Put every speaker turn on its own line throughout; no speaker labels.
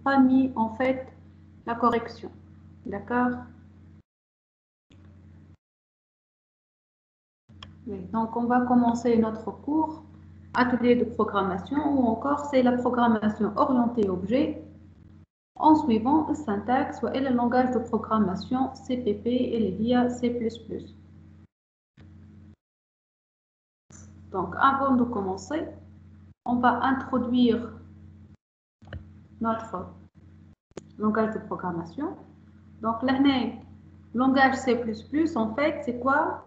pas mis en fait la correction. D'accord? Oui. Donc, on va commencer notre cours atelier de programmation ou encore c'est la programmation orientée objet en suivant le syntaxe ou le langage de programmation CPP et les VIA C++. Donc, avant de commencer, on va introduire notre langage de programmation. Donc, l'année langage C++, en fait, c'est quoi?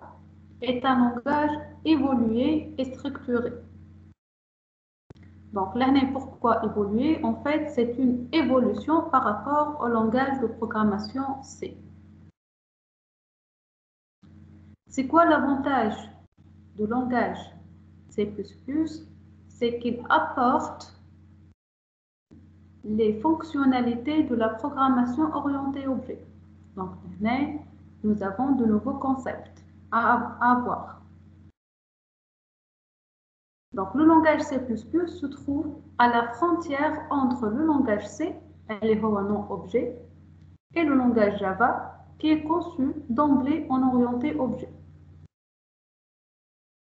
Est un langage évolué et structuré. Donc, l'année pourquoi évoluer? En fait, c'est une évolution par rapport au langage de programmation C. C'est quoi l'avantage du langage C++? C'est qu'il apporte les fonctionnalités de la programmation orientée objet. Donc, maintenant, nous avons de nouveaux concepts à avoir. Donc, le langage C++ se trouve à la frontière entre le langage C, les non objet, et le langage Java, qui est conçu d'emblée en orienté objet.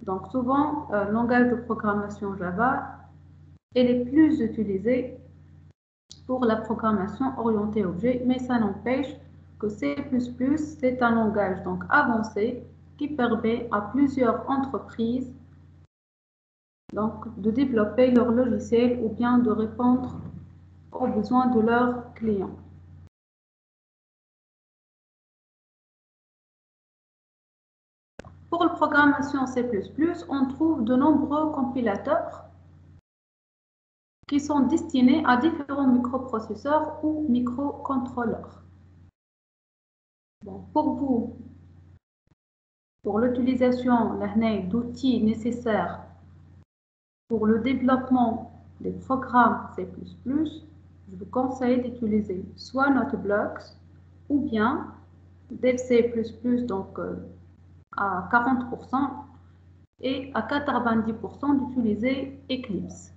Donc, souvent, le langage de programmation Java est le plus utilisé pour la programmation orientée objet, mais ça n'empêche que C++, c'est un langage donc avancé qui permet à plusieurs entreprises donc, de développer leur logiciel ou bien de répondre aux besoins de leurs clients. Pour la programmation C++, on trouve de nombreux compilateurs qui sont destinés à différents microprocesseurs ou microcontrôleurs. Bon, pour vous, pour l'utilisation d'outils nécessaires pour le développement des programmes C++, je vous conseille d'utiliser soit Noteblox ou bien DevC++, donc à 40% et à 90% d'utiliser Eclipse.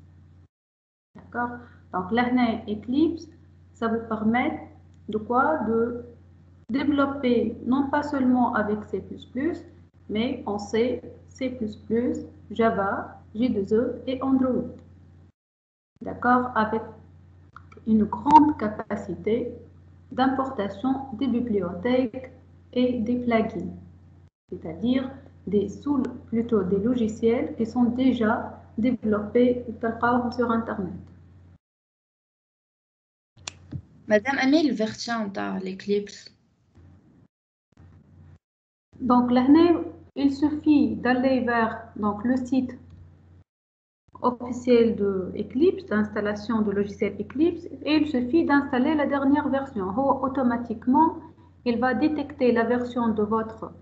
D'accord? Donc l'année Eclipse, ça vous permet de quoi? De développer non pas seulement avec C++, mais en C, C++, Java, J2E et Android. D'accord? Avec une grande capacité d'importation des bibliothèques et des plugins, c'est-à-dire plutôt des logiciels qui sont déjà développés sur Internet.
Madame, quelle version de l'Eclipse?
Donc, l'année, il suffit d'aller vers donc, le site officiel de Eclipse, d'installation de logiciel Eclipse, et il suffit d'installer la dernière version. Automatiquement, il va détecter la version de votre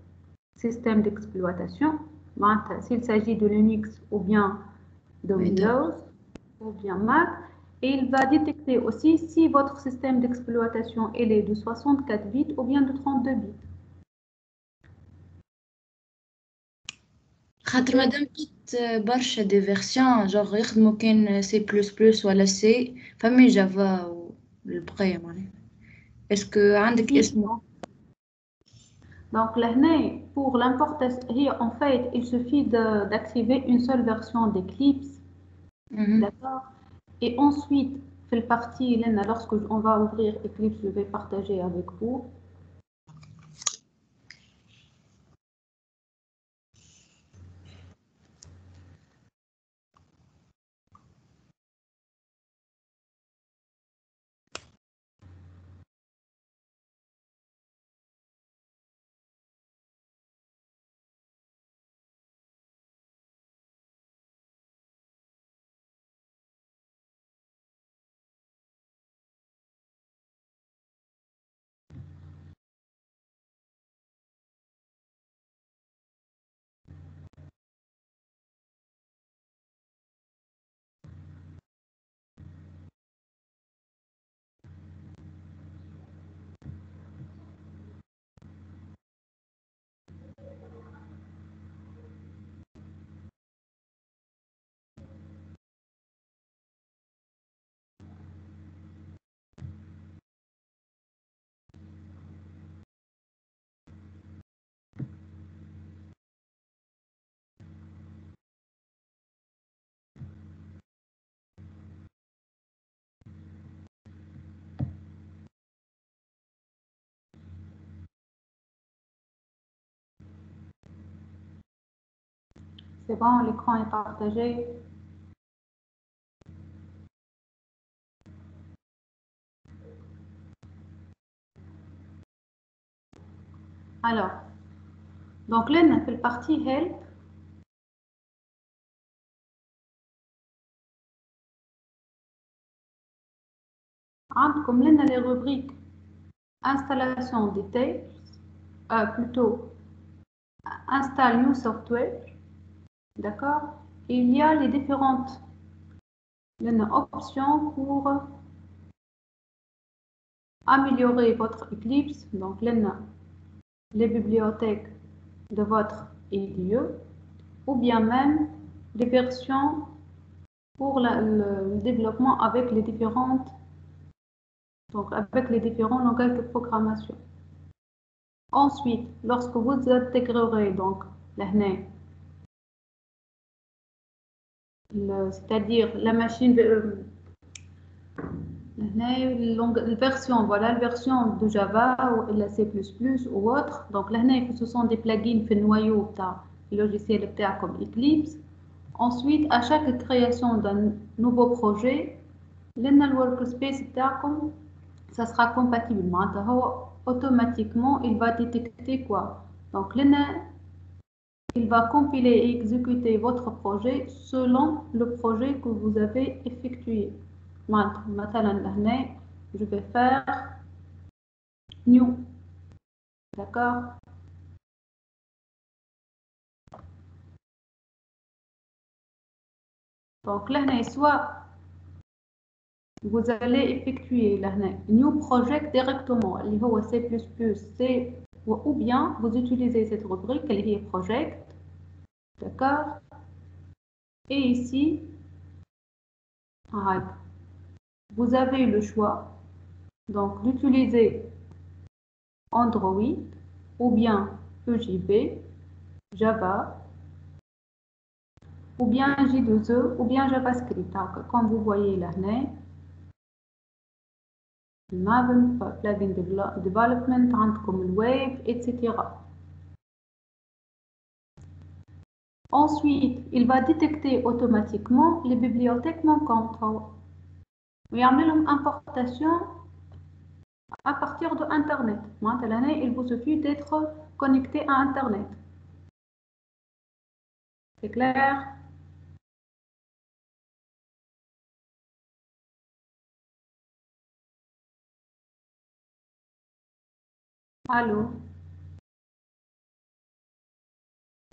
système d'exploitation, s'il s'agit de Linux ou bien de Windows ou bien Mac, et il va détecter aussi si votre système d'exploitation est de 64 bits ou bien de 32 bits.
خاطر مادام جيت برشا دي فيرسيون جوغ يخدموا كان سي بلس بلس ولا سي فمي جافا والبقية معناها اسكو عندك اسم
Donc, l'année, pour l'importation, en fait, il suffit d'activer une seule version d'Eclipse, d'accord? Et ensuite, fait le partie, lorsque on va ouvrir Eclipse, je vais partager avec vous. C'est bon, l'écran est partagé. Alors, donc là, on a fait le partie help. Comme là, on a les rubriques installation details, plutôt install new software, d'accord? Il y a les différentes options pour améliorer votre Eclipse. Donc là, on a les bibliothèques de votre IDE ou bien même les versions pour le développement avec les différents langages de programmation. Ensuite, lorsque vous intégrerez donc c'est-à-dire la machine, la version de Java ou la C++ ou autre. Donc là, ce sont des plugins في النويو بتاع logiciel comme Eclipse. Ensuite, à chaque création d'un nouveau projet, le workspace بتاعكم ça sera compatible. Automatiquement, il va détecter quoi? Donc il va compiler et exécuter votre projet selon le projet que vous avez effectué. Maintenant, je vais faire new. D'accord? Donc là, soit vous allez effectuer new project directement, C++, ou bien vous utilisez cette rubrique, elle est project. D'accord? Et ici, vous avez le choix donc d'utiliser Android ou bien EJB, Java, ou bien J2E, ou bien JavaScript. Donc, comme vous voyez là, Maven, plugin development, comme le web, etc. Ensuite, il va détecter automatiquement les bibliothèques manquantes. Il y a une importation à partir de Internet. Maintenant, il vous suffit d'être connecté à Internet. C'est clair? Allô?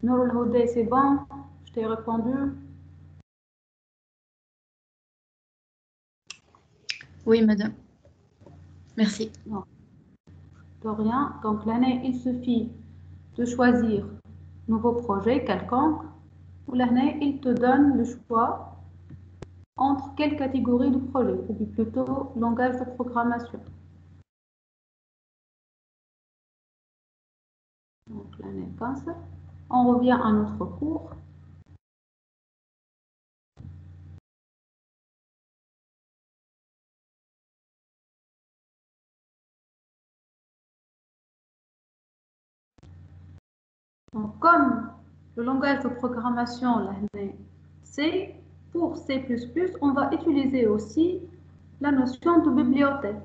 Nour Houdé, c'est bon? Je t'ai répondu?
Oui, madame. Merci.
Non, de rien. Donc l'année, il suffit de choisir nouveau projet quelconque. Ou l'année, il te donne le choix entre quelle catégorie de projet, ou plutôt langage de programmation. Donc l'année passe. On revient à notre cours. Donc, comme le langage de programmation, l'année C, pour C++, on va utiliser aussi la notion de bibliothèque.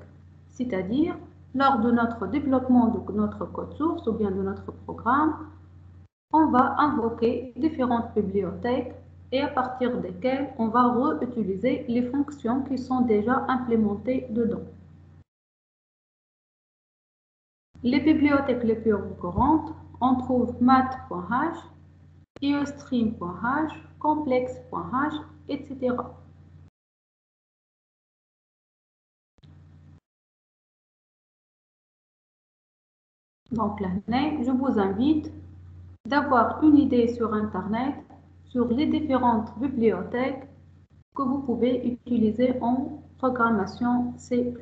C'est-à-dire, lors de notre développement de notre code source ou bien de notre programme, on va invoquer différentes bibliothèques et à partir desquelles on va réutiliser les fonctions qui sont déjà implémentées dedans. Les bibliothèques les plus courantes, on trouve math.h, eostream.h, complex.h, etc. Donc là, je vous invite d'avoir une idée sur Internet sur les différentes bibliothèques que vous pouvez utiliser en programmation C++.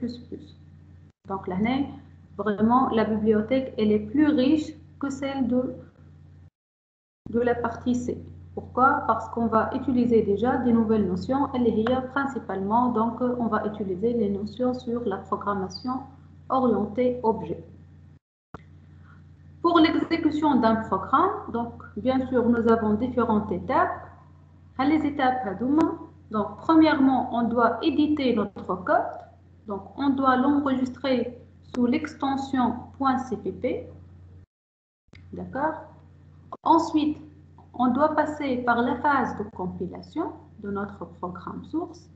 Donc l'année, vraiment, la bibliothèque, elle est plus riche que celle de la partie C. Pourquoi? Parce qu'on va utiliser déjà des nouvelles notions, et les IA principalement, donc on va utiliser les notions sur la programmation orientée objet. Pour l'exécution d'un programme, donc bien sûr, nous avons différentes étapes. Les étapes هذوما. Donc, premièrement, on doit éditer notre code. Donc, on doit l'enregistrer sous l'extension .cpp. D'accord? Ensuite, on doit passer par la phase de compilation de notre programme source.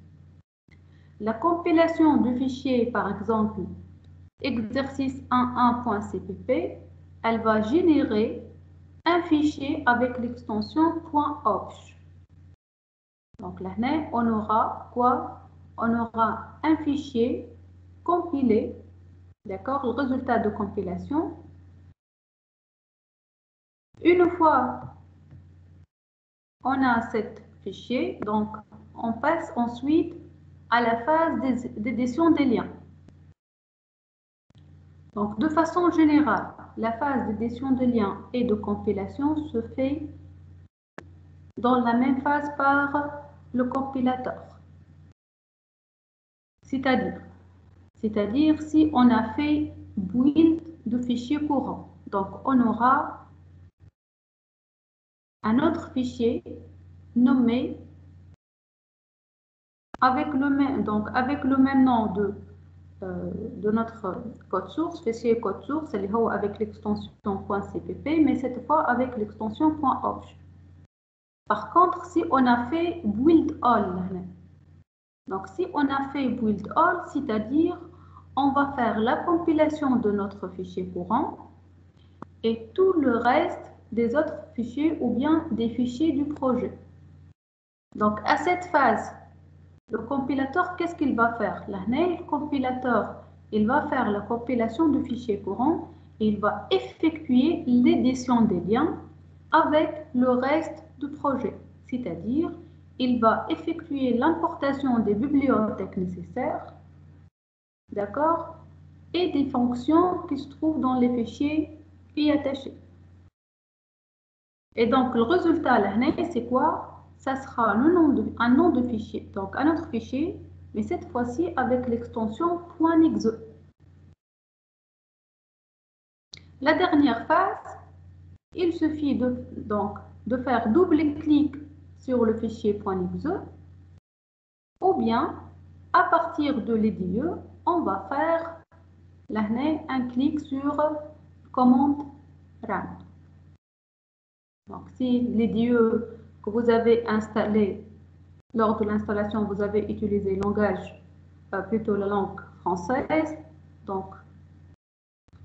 La compilation du fichier, par exemple, exercice 11.cpp, elle va générer un fichier avec l'extension .obj. Donc là, on aura quoi? On aura un fichier compilé, d'accord, le résultat de compilation. Une fois on a ce fichier, donc on passe ensuite à la phase d'édition des liens. Donc de façon générale, la phase d'édition des liens et de compilation se fait dans la même phase par le compilateur. C'est-à-dire si on a fait build de fichier courant, donc on aura un autre fichier nommé avec le même nom de notre code source, fichier code source, avec l'extension .cpp, mais cette fois avec l'extension .obj. Par contre, si on a fait build all, donc si on a fait build all, c'est-à-dire on va faire la compilation de notre fichier courant et tout le reste des autres fichiers ou bien des fichiers du projet. Donc à cette phase, le compilateur, qu'est-ce qu'il va faire? Là, le compilateur, il va faire la compilation du fichier courant et il va effectuer l'édition des liens avec le reste du projet. C'est-à-dire, il va effectuer l'importation des bibliothèques nécessaires, d'accord, et des fonctions qui se trouvent dans les fichiers y attachés. Et donc, le résultat, là, c'est quoi? Ça sera un nom de fichier, donc un autre fichier, mais cette fois-ci avec l'extension .exe. La dernière phase, il suffit de faire double-clic sur le fichier .exe, ou bien, à partir de l'IDE, on va faire là, un clic sur commande run. Donc, si l'IDE que vous avez installé lors de l'installation, vous avez utilisé le langage, plutôt la langue française, donc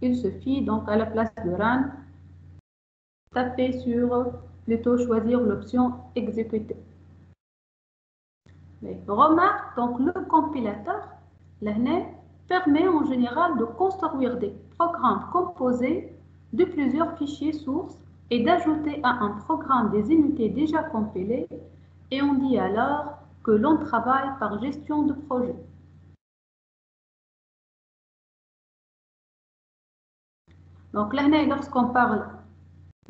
il suffit donc à la place de run, taper sur, plutôt choisir l'option exécuter. Mais remarque, donc le compilateur, permet en général de construire des programmes composés de plusieurs fichiers sources et d'ajouter à un programme des unités déjà compilées, et on dit alors que l'on travaille par gestion de projet. Donc là, lorsqu'on parle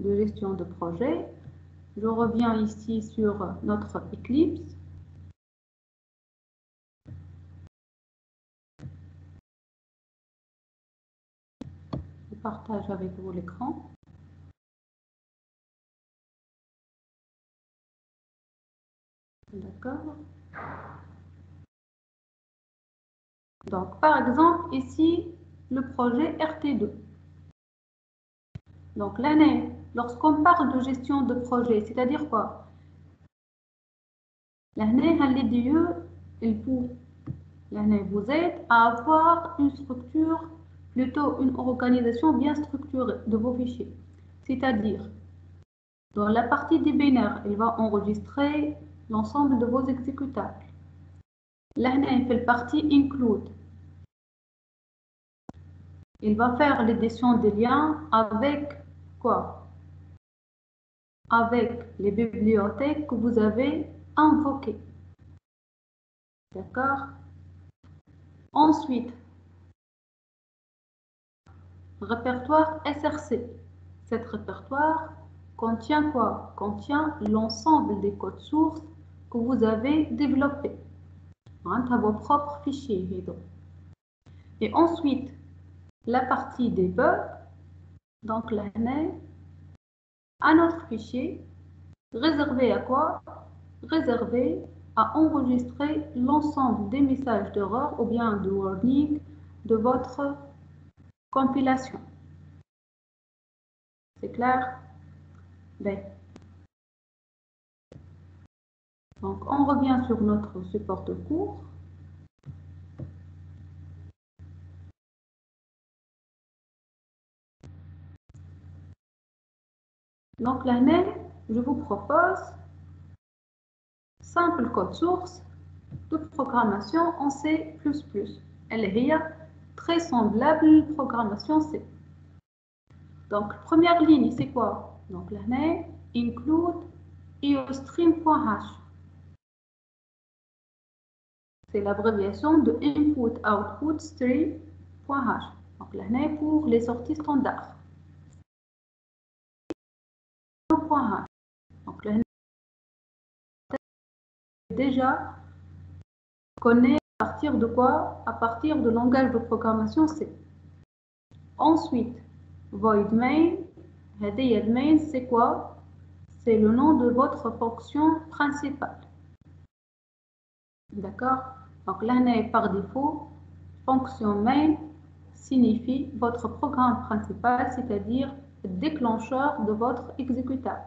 de gestion de projet, je reviens ici sur notre Eclipse. Je partage avec vous l'écran. D'accord. Donc, par exemple, ici, le projet RT2. Donc, l'année, lorsqu'on parle de gestion de projet, c'est-à-dire quoi? L'année, l'année vous aide à avoir une structure, plutôt une organisation bien structurée de vos fichiers. C'est-à-dire, dans la partie des binaires, il va enregistrer l'ensemble de vos exécutables. L'année, il fait la partie include. Il va faire l'édition des liens avec quoi? Avec les bibliothèques que vous avez invoquées. D'accord? Ensuite, répertoire SRC. Cet répertoire contient quoi? Contient l'ensemble des codes sources que vous avez développés. À vos propres fichiers. Et ensuite, la partie debug, Donc là, un autre fichier réservé à quoi? Réservé à enregistrer l'ensemble des messages d'erreur ou bien de warning de votre compilation. C'est clair? Bien. Donc, on revient sur notre support de cours. Donc, là, je vous propose simple code source de programmation en C++. Elle est très semblable à la programmation C. Donc, première ligne, c'est quoi? Donc, là, include iostream.h. C'est l'abréviation de input output stream.h. Donc, là, pour les sorties standards. Donc, là, déjà connaît à partir de quoi? À partir de langage de programmation C. Ensuite, void main. Main, c'est quoi? C'est le nom de votre fonction principale. D'accord? Donc là, par défaut, fonction main signifie votre programme principal, c'est-à-dire déclencheur de votre exécutable.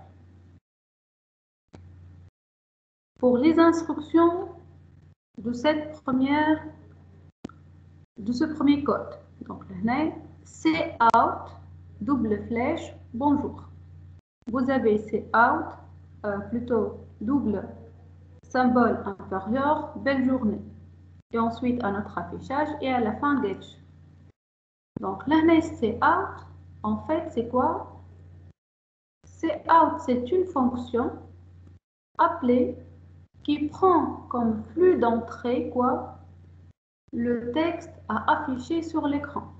Pour les instructions de ce premier code, donc là, cout, double flèche, bonjour. Vous avez cout, plutôt double symbole inférieur, belle journée. Et ensuite à notre affichage et à la fin getch. Donc là, cout, en fait, c'est quoi? Cout, c'est une fonction appelée qui prend comme flux d'entrée quoi? Le texte à afficher sur l'écran.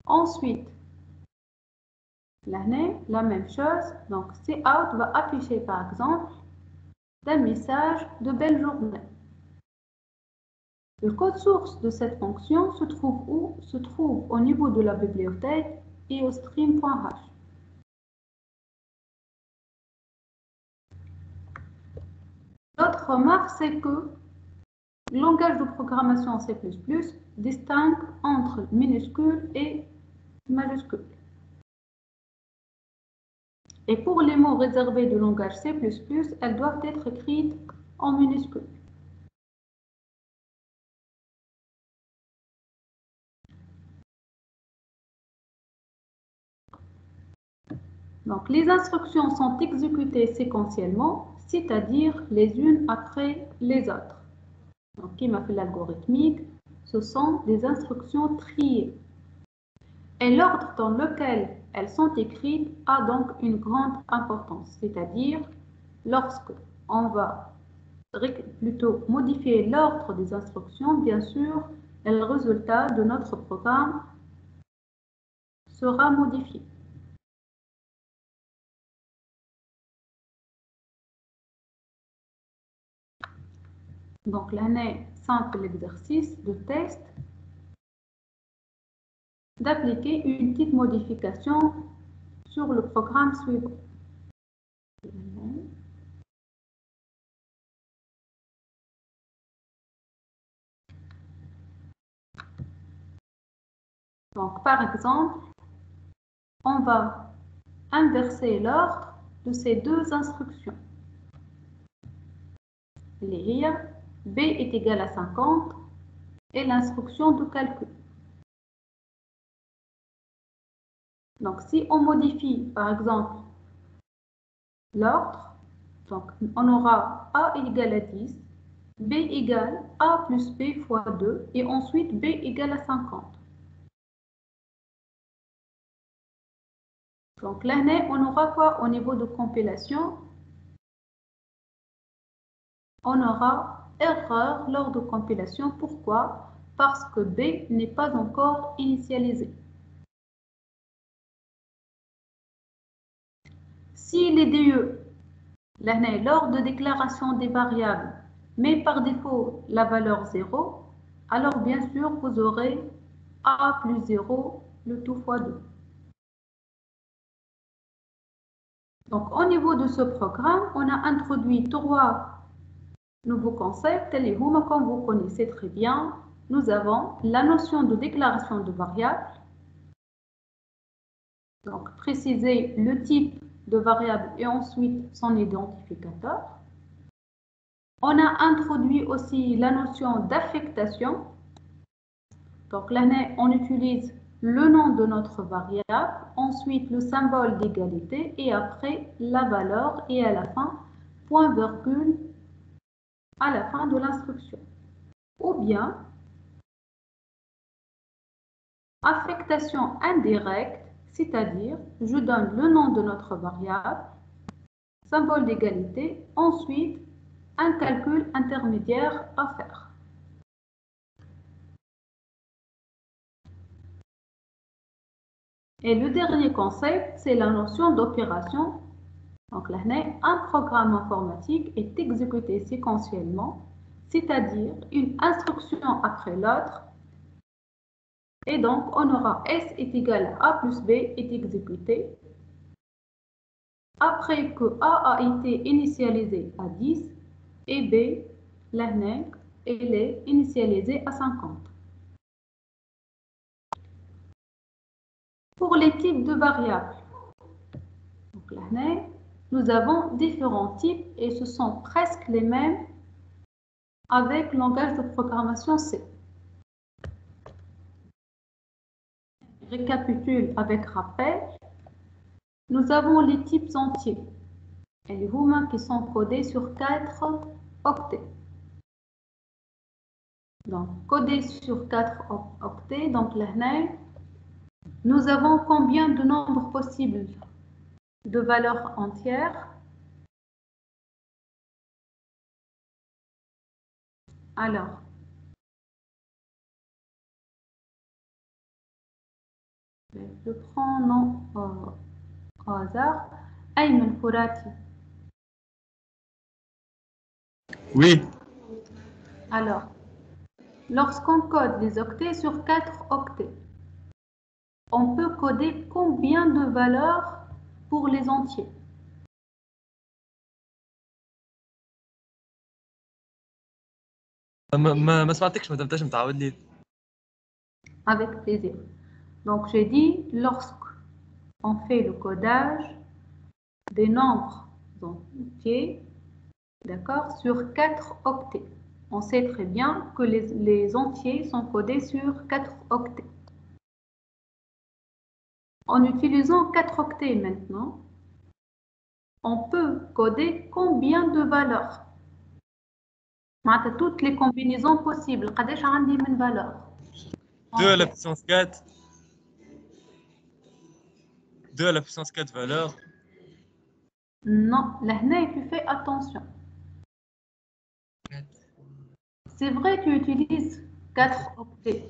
Ensuite, l'année, la même chose. Donc, cout va afficher par exemple un message de belle journée. Le code source de cette fonction se trouve où? Se trouve au niveau de la bibliothèque iostream.h. L'autre remarque, c'est que le langage de programmation C++ distingue entre minuscules et majuscules. Et pour les mots réservés du langage C++, elles doivent être écrites en minuscules. Donc, les instructions sont exécutées séquentiellement, c'est-à-dire les unes après les autres. Donc, qui m'a fait l'algorithmique, ce sont des instructions triées. Et l'ordre dans lequel elles sont écrites a donc une grande importance, c'est-à-dire lorsque on va plutôt modifier l'ordre des instructions, bien sûr, le résultat de notre programme sera modifié. Donc, l'année simple exercice de test d'appliquer une petite modification sur le programme suivant. Donc, par exemple, on va inverser l'ordre de ces deux instructions. Lire B est égal à 50 et l'instruction de calcul. Donc, si on modifie, par exemple, l'ordre, donc on aura A égale à 10, B égale A plus B fois 2 et ensuite B égale à 50. Donc là, on aura quoi au niveau de compilation? On aura erreur lors de compilation. Pourquoi? Parce que B n'est pas encore initialisé. Si les DE, l'année lors de déclaration des variables, met par défaut la valeur 0, alors bien sûr vous aurez a plus 0, le tout fois 2. Donc, au niveau de ce programme, on a introduit 3 nouveaux concepts. Comme vous connaissez très bien, nous avons la notion de déclaration de variable. Donc, préciser le type de variable et ensuite son identificateur. On a introduit aussi la notion d'affectation. Donc là, on utilise le nom de notre variable, ensuite le symbole d'égalité et après la valeur et à la fin, point virgule à la fin de l'instruction. Ou bien, affectation indirecte, c'est-à-dire je donne le nom de notre variable, symbole d'égalité, ensuite un calcul intermédiaire à faire. Et le dernier concept, c'est la notion d'opération. Donc là, un programme informatique est exécuté séquentiellement, c'est-à-dire une instruction après l'autre. Et donc, on aura S est égal à A plus B est exécuté. Après que A a été initialisé à 10 et B, là, elle est initialisée à 50. Pour les types de variables, donc là, nous avons différents types et ce sont presque les mêmes avec le langage de programmation C. Récapitule avec rappel. Nous avons les types entiers et les roumains qui sont codés sur 4 octets. Donc, codés sur 4 octets, donc là, nous avons combien de nombres possibles de valeurs entières? Alors, je prends nom au hasard. Ayman Fourati.
Oui.
Alors, lorsqu'on code les octets sur 4 octets, on peut coder combien de valeurs pour les entiers?
ما سمعتكش، ما تبداش متعود لي.
Avec plaisir. Donc, j'ai dit, lorsqu'on fait le codage des nombres entiers, d'accord, sur 4 octets. On sait très bien que les entiers sont codés sur 4 octets. En utilisant 4 octets maintenant, on peut coder combien de valeurs? Toutes les combinaisons possibles. قداش عندي من valeurs?
2 à la puissance 4. 2 à la puissance 4 valeurs.
Non, là, tu fais attention. C'est vrai que tu utilises 4 octets.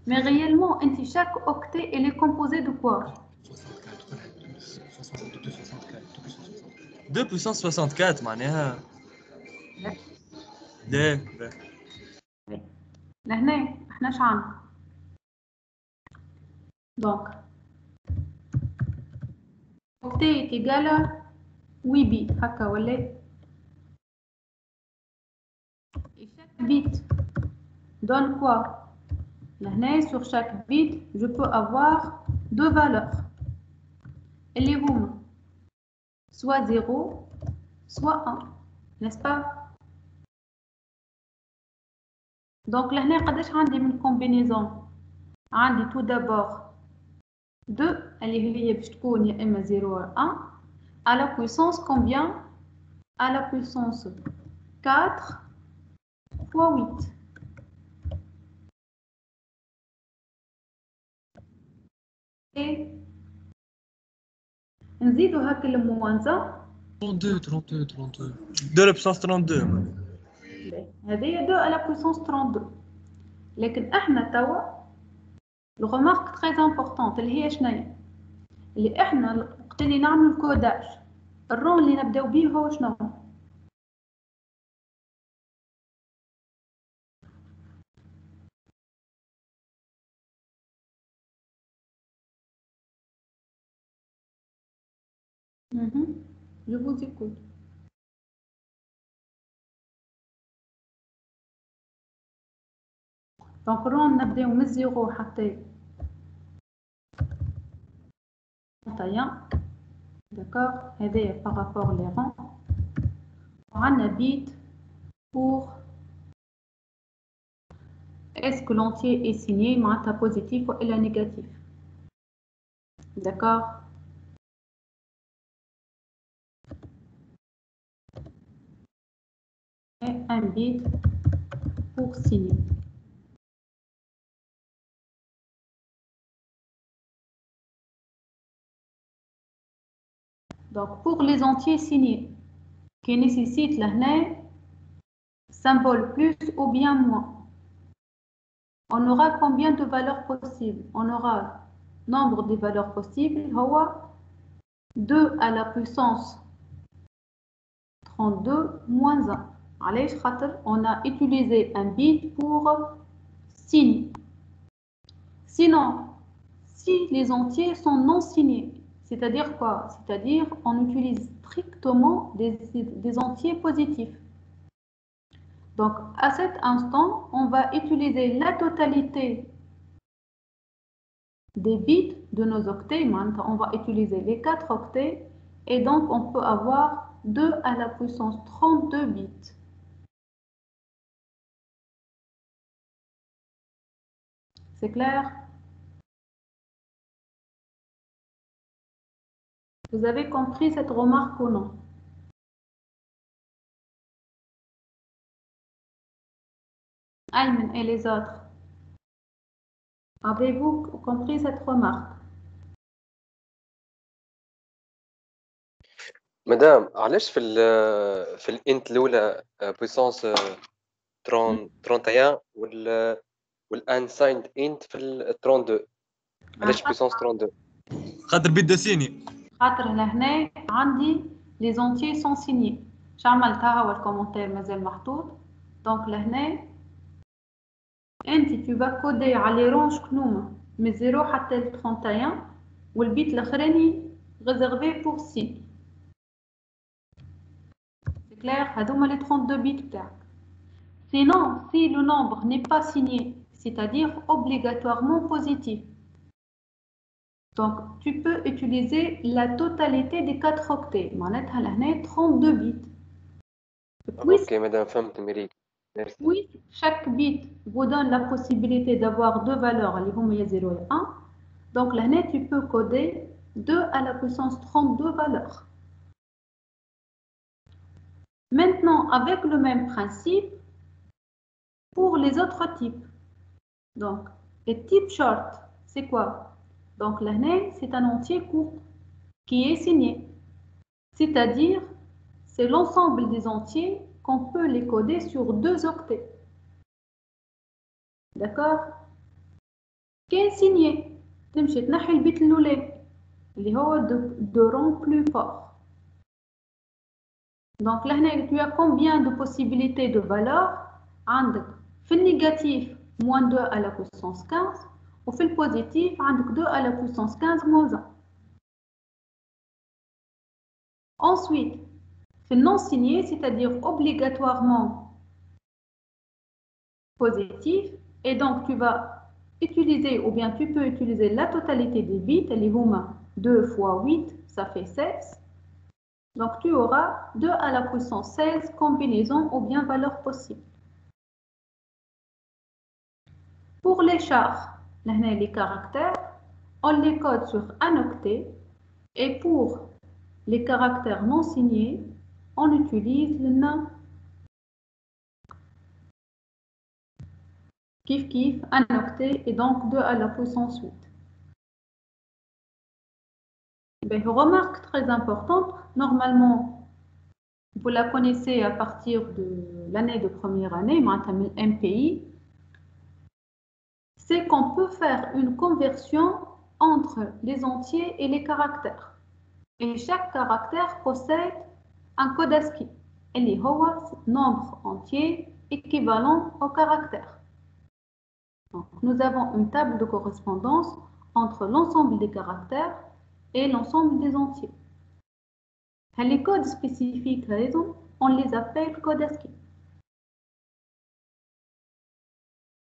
Mais réellement, chaque octet, il est composé de quoi?
2 puissance 64 معناها. لا لا.
لهنا احنا ايش عندنا؟ Donc, octet est égal à 8 bits. هكا ولا؟ Et chaque bit donne quoi? Là, sur chaque bit, je peux avoir 2 valeurs. Et les vont soit 0, soit 1, n'est-ce pas? Donc là, قداش عندي من combinaison? عندي tout d'abord 2 اللي هي باش تكون يا اما 0 ou 1 à la puissance combien? À la puissance 4 fois 8. Et نزيدو هاك الموانزة
32. 2 à la puissance 32.
هذه 2 à la puissance 32. لكن احنا توا الغمارك très importante اللي هي شنو؟ اللي احنا وقت اللي نعمل الكوداج الروم اللي نبداو بيه هو شنو؟ Je vous écoute. Donc, on نبداو من 0 حتى 31. D'accord? هذايا par rapport les rangs. On a bit pour est-ce que l'entier est signé معناتها positif ou négatif. D'accord? Et un bit pour signer. Donc, pour les entiers signés, qui nécessitent là, symbole plus ou bien moins, on aura combien de valeurs possibles? On aura nombre de valeurs possibles, 2 à la puissance 32 moins 1. On a utilisé un bit pour signe. Sinon, si les entiers sont non signés, c'est-à-dire quoi? C'est-à-dire on utilise strictement des entiers positifs. Donc, à cet instant, on va utiliser la totalité des bits de nos octets. On va utiliser les 4 octets et donc on peut avoir 2 à la puissance 32 bits. C'est clair? Vous avez compris cette remarque ou non? Ayman et les autres, avez-vous compris cette remarque?
مدام علاش في الانت الاولى بويسونس 31 والانسايند انت في 32 علاش بويسونس 32
خاطر بدا سيني
خاطر لهنا عندي les entiers sont signés. عملتها والكومنتير مازال محطوط. دونك لهنا انت tu vas coder على les ranges كنوما من 0 حتى ل 31 والبيت الاخراني réservé pour signe. C'est clair? هذوما les 32 bits بتاعك. Sinon, si le nombre n'est pas signé, c'est-à-dire obligatoirement positif, donc tu peux utiliser la totalité des 4 octets. معناتها لهنا 32 bits.
اوكي مدام فهمت ميريك.
Oui, chaque bit vous donne la possibilité d'avoir deux valeurs, les هما 0 et 1. Donc là, tu peux coder 2 à la puissance 32 valeurs. Maintenant, avec le même principe, pour les autres types. Donc, le type short, c'est quoi? Donc là, c'est un entier court qui est signé. C'est-à-dire, c'est l'ensemble des entiers qu'on peut les coder sur 2 octets. D'accord? Qui est signé? تمشي تنحي البيت الأولاني اللي هو de rang plus fort. Donc là, tu as combien de possibilités de valeurs? عندك في négatif moins 2 à la puissance 15 وفي le positif عندك 2 à la puissance 15 moins 1. Ensuite, في non signé, c'est-à-dire obligatoirement positif, et donc tu vas utiliser, ou bien tu peux utiliser la totalité des bits, les huma 2 fois 8, ça fait 16. Donc tu auras 2 à la puissance 16 combinaisons ou bien valeurs possibles. Pour les chars, les caractères, on les code sur un octet, et pour les caractères non signés, on utilise le nain. Kif kif, un octet et donc 2 à la puissance 8. Remarque très importante, normalement, vous la connaissez à partir de l'année de première année, MPI, c'est qu'on peut faire une conversion entre les entiers et les caractères. Et chaque caractère possède un code ASCII. Et les nombre entier équivalent au caractère. Donc, nous avons une table de correspondance entre l'ensemble des caractères et l'ensemble des entiers. Les codes spécifiques, on les appelle codes ASCII.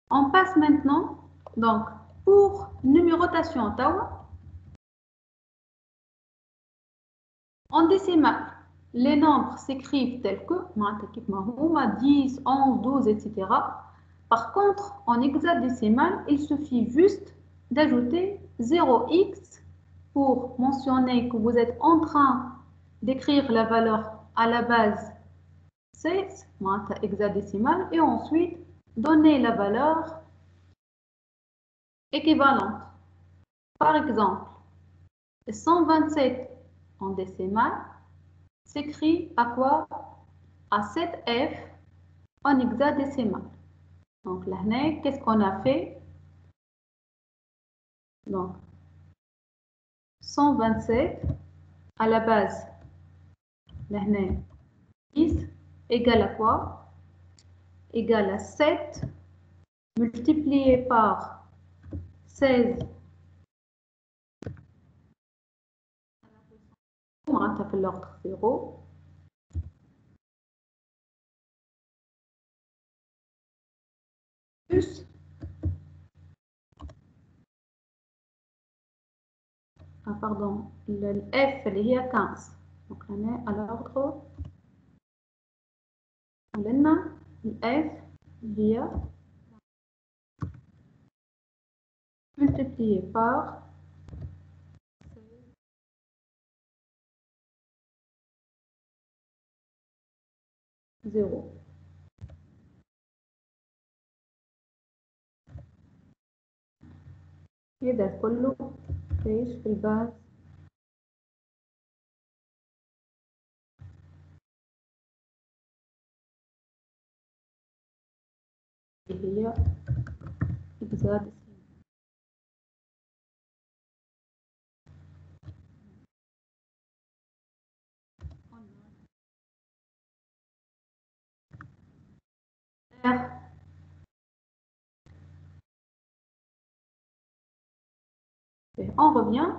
On passe maintenant, donc, pour numérotation, en décimale, les nombres s'écrivent tels que 10, 11, 12, etc. Par contre, en hexadécimal, il suffit juste d'ajouter 0x pour mentionner que vous êtes en train d'écrire la valeur à la base 16, hexadécimale, et ensuite donner la valeur équivalente. Par exemple, 127 en décimale s'écrit à quoi? À 7F en hexadécimal. Donc là, qu'est-ce qu'on a fait? Donc, 127 à la base, là, 10 égale à quoi? Égale à 7 multiplié par 16. On fait l'ordre 0. Plus pardon, le F اللي هي 15. Donc on est à l'ordre. On a le F اللي هي multiplié par 0. هذا كله ايش في الباز اللي هي إجزاء On revient.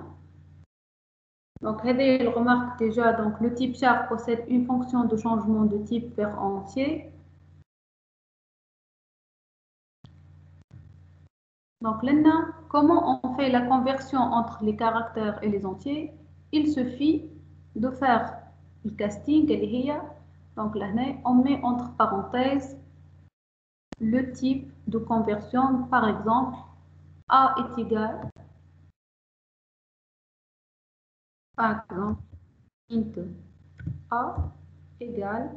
Donc, avez le remarque déjà, donc le type char possède une fonction de changement de type vers entier. Donc, là, comment on fait la conversion entre les caractères et les entiers? Il suffit de faire le casting et les donc là, on met entre parenthèses le type de conversion. Par exemple, A est égal par exemple int A égale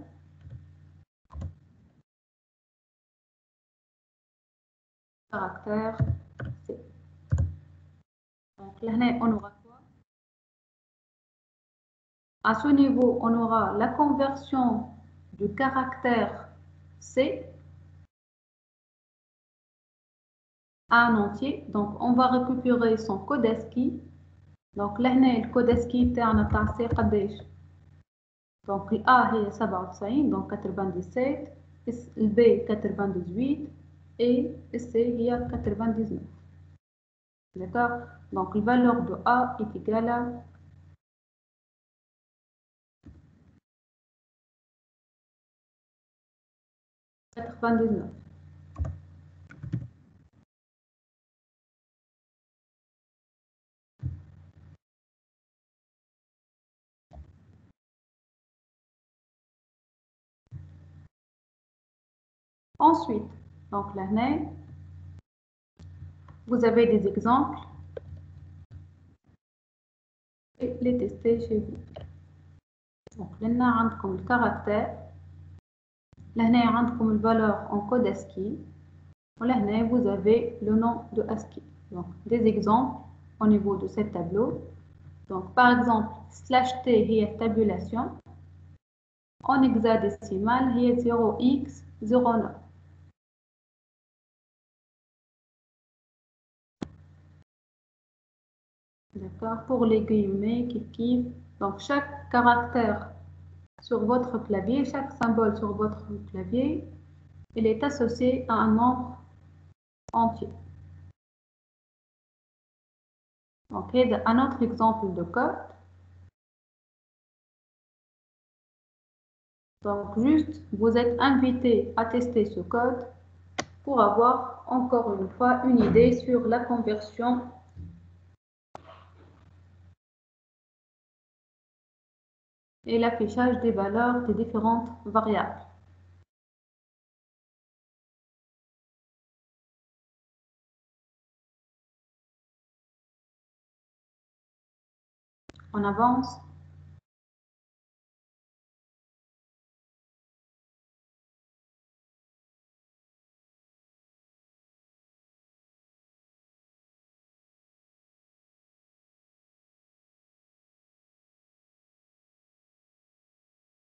caractère C. Donc là, on aura quoi? À ce niveau, on aura la conversion du caractère C à un entier. Donc, on va récupérer son code ASCII. Donc là, le code ASCII تاعنا تاع C قداش؟ Donc ال A هي 97 donc 97, le B 98 et le C هي 99. D'accord? Donc la valeur de A est égale à 99. Ensuite, donc l'année, vous avez des exemples et les tester chez vous. Donc là, on a le caractère. Là, on a la valeur en code ASCII. Là, vous avez le nom de ASCII. Donc, des exemples au niveau de ce tableau. Donc, par exemple, /t est tabulation. En hexadécimal, il y a 0x09. D'accord? Pour les guillemets qui kiffent. Donc, chaque caractère sur votre clavier, chaque symbole sur votre clavier, il est associé à un nombre entier. Donc, un autre exemple de code. Donc, juste, vous êtes invité à tester ce code pour avoir encore une fois une idée sur la conversion et l'affichage des valeurs des différentes variables. On avance.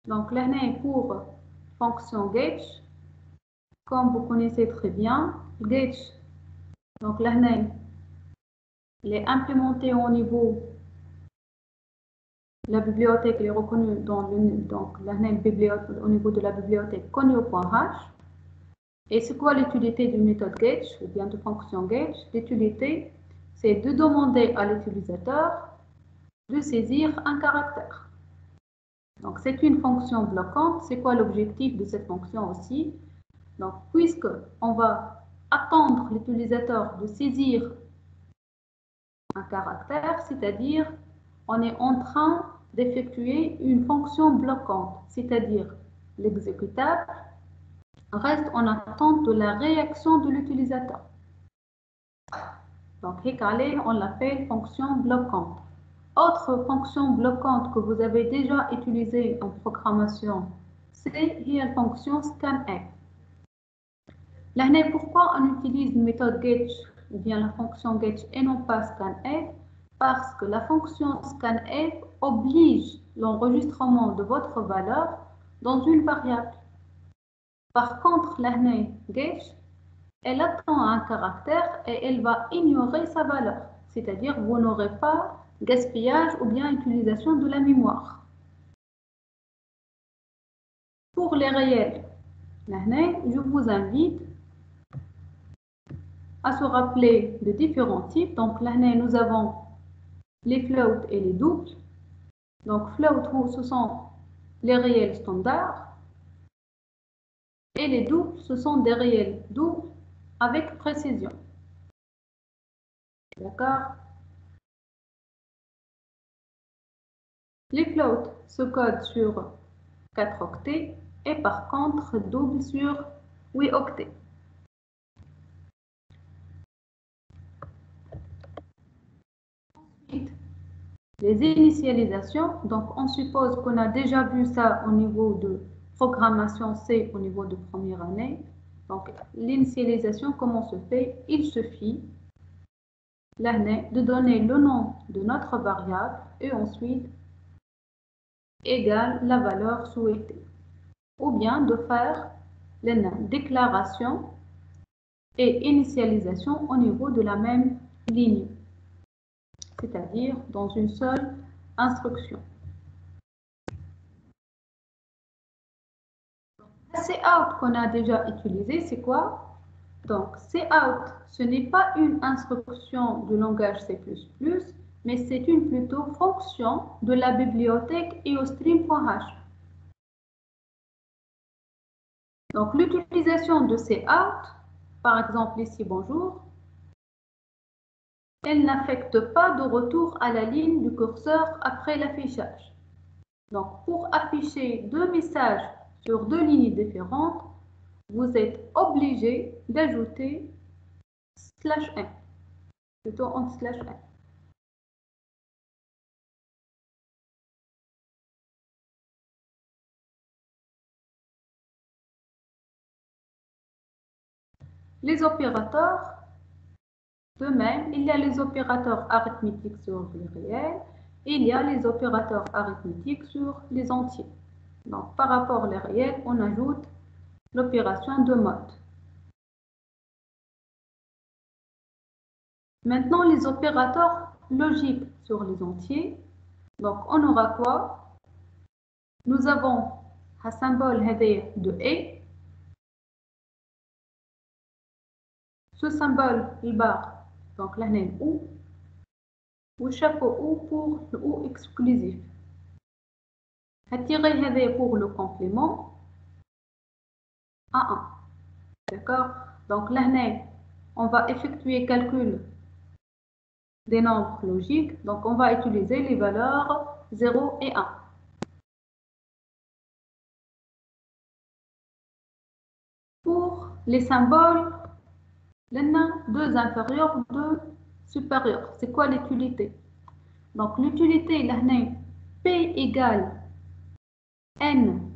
Donc, là, pour fonction gauge, comme vous connaissez très bien, gauge, donc là, il est implémenté au niveau de la bibliothèque, il est reconnu dans donc là, au niveau de la bibliothèque conio.h. Et c'est quoi l'utilité d'une méthode gauge ou bien de fonction gauge? L'utilité, c'est de demander à l'utilisateur de saisir un caractère. Donc, c'est une fonction bloquante. C'est quoi l'objectif de cette fonction aussi? Donc, puisque on va attendre l'utilisateur de saisir un caractère, c'est-à-dire on est en train d'effectuer une fonction bloquante, c'est-à-dire l'exécutable reste en attente de la réaction de l'utilisateur. Donc, on l'appelle fonction bloquante. Autre fonction bloquante que vous avez déjà utilisée en programmation, c'est la fonction scanf. Là, pourquoi on utilise une méthode get ou bien la fonction get et non pas scanf? Parce que la fonction scanf oblige l'enregistrement de votre valeur dans une variable. Par contre, la get, elle attend un caractère et elle va ignorer sa valeur. C'est-à-dire, vous n'aurez pas gaspillage ou bien utilisation de la mémoire. Pour les réels, je vous invite à se rappeler de différents types. Donc là, nous avons les floats et les doubles. Donc float, ce sont les réels standards. Et les doubles, ce sont des réels doubles avec précision. D'accord? Les floats se codent sur 4 octets et par contre double sur 8 octets. Ensuite, les initialisations, donc on suppose qu'on a déjà vu ça au niveau de programmation C au niveau de première année. Donc l'initialisation, comment se fait? Il suffit l'année de donner le nom de notre variable et ensuite égale la valeur souhaitée. Ou bien de faire la déclaration et initialisation au niveau de la même ligne, c'est-à-dire dans une seule instruction. Cout qu'on a déjà utilisé, c'est quoi? Donc, cout, ce n'est pas une instruction du langage C++, mais c'est une plutôt fonction de la bibliothèque eostream.h. Donc, l'utilisation de cout, par exemple ici, bonjour, elle n'affecte pas de retour à la ligne du curseur après l'affichage. Donc, pour afficher deux messages sur deux lignes différentes, vous êtes obligé d'ajouter /n, plutôt en /n. Les opérateurs, de même, il y a les opérateurs arithmétiques sur les réels, et il y a les opérateurs arithmétiques sur les entiers. Donc, par rapport aux réels, on ajoute l'opération de mode. Maintenant, les opérateurs logiques sur les entiers. Donc, on aura quoi? Nous avons un symbole de et. Ce symbole, il barre, donc là, ou, ou chapeau ou pour le ou exclusif. Attirer هذا pour le complément à 1. D'accord? Donc là, on va effectuer calcul des nombres logiques. Donc on va utiliser les valeurs 0 et 1. Pour les symboles, il y a 2 inférieurs, 2 supérieurs. C'est quoi l'utilité? Donc l'utilité, là, P égale N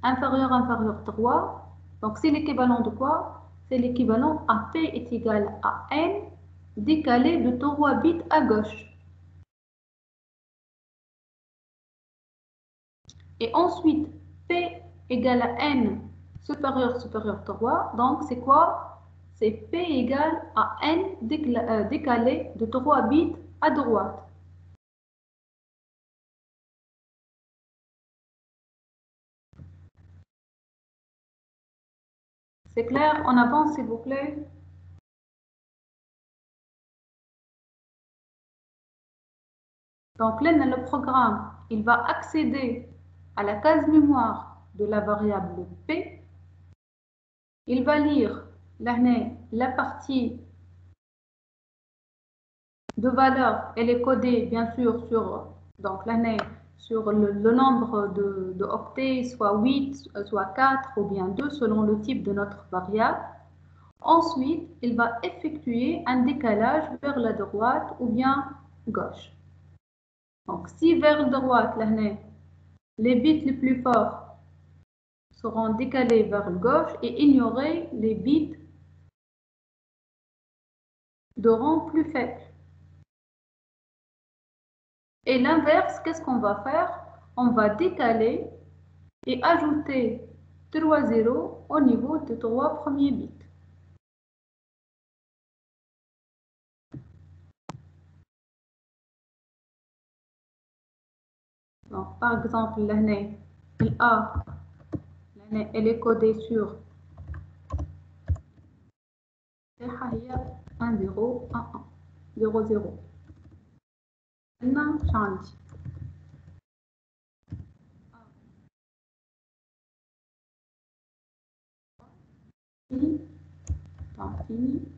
inférieur 3. Donc c'est l'équivalent de quoi? C'est l'équivalent à P est égal à N décalé de 3 bits à gauche. Et ensuite, P égale à N supérieur 3. Donc c'est quoi? C'est P égale à N décalé de 3 bits à droite. C'est clair? On avance s'il vous plaît. Donc là, le programme, il va accéder à la case mémoire de la variable P. Il va lire la partie de valeur. Elle est codée bien sûr sur, donc sur le nombre de octets, soit 8, soit 4 ou bien 2 selon le type de notre variable. Ensuite, il va effectuer un décalage vers la droite ou bien gauche. Donc si vers la droite, les bits les plus forts seront décalés vers le gauche et ignorer les bits de rang plus faible. Et l'inverse, qu'est-ce qu'on va faire? On va décaler et ajouter 3 zéros au niveau des 3 premiers bits. Donc, par exemple, l'année A, elle est codée sur 1 0 1 1 0 0. Maintenant, change. Fini. Donc, fini.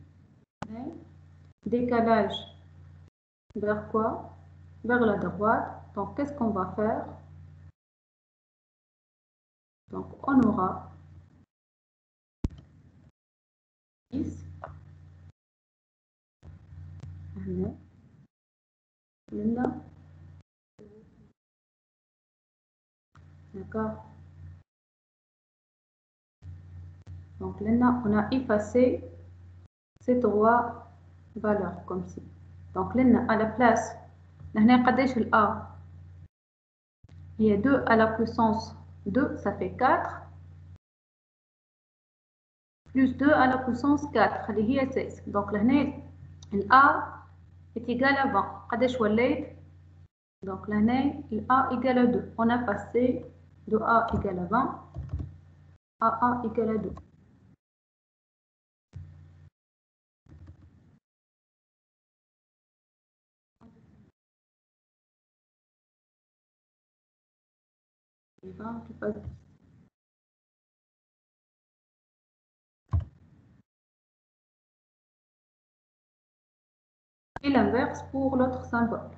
Décalage vers quoi? Vers la droite. Donc, qu'est-ce qu'on va faire? Donc, on aura 10. D'accord? Donc là, on a effacé ces 3 valeurs comme ci. Donc là, à la place, A, il y a 2 à la puissance 2, ça fait 4. Plus 2 à la puissance 4, اللي هي 16. Donc là, A est égal à 20. قداش وليت؟ Donc là, A égale à 2. On a passé de A égale à 20 à A égale à 2. Et 20, tu passes. Et l'inverse pour l'autre symbole.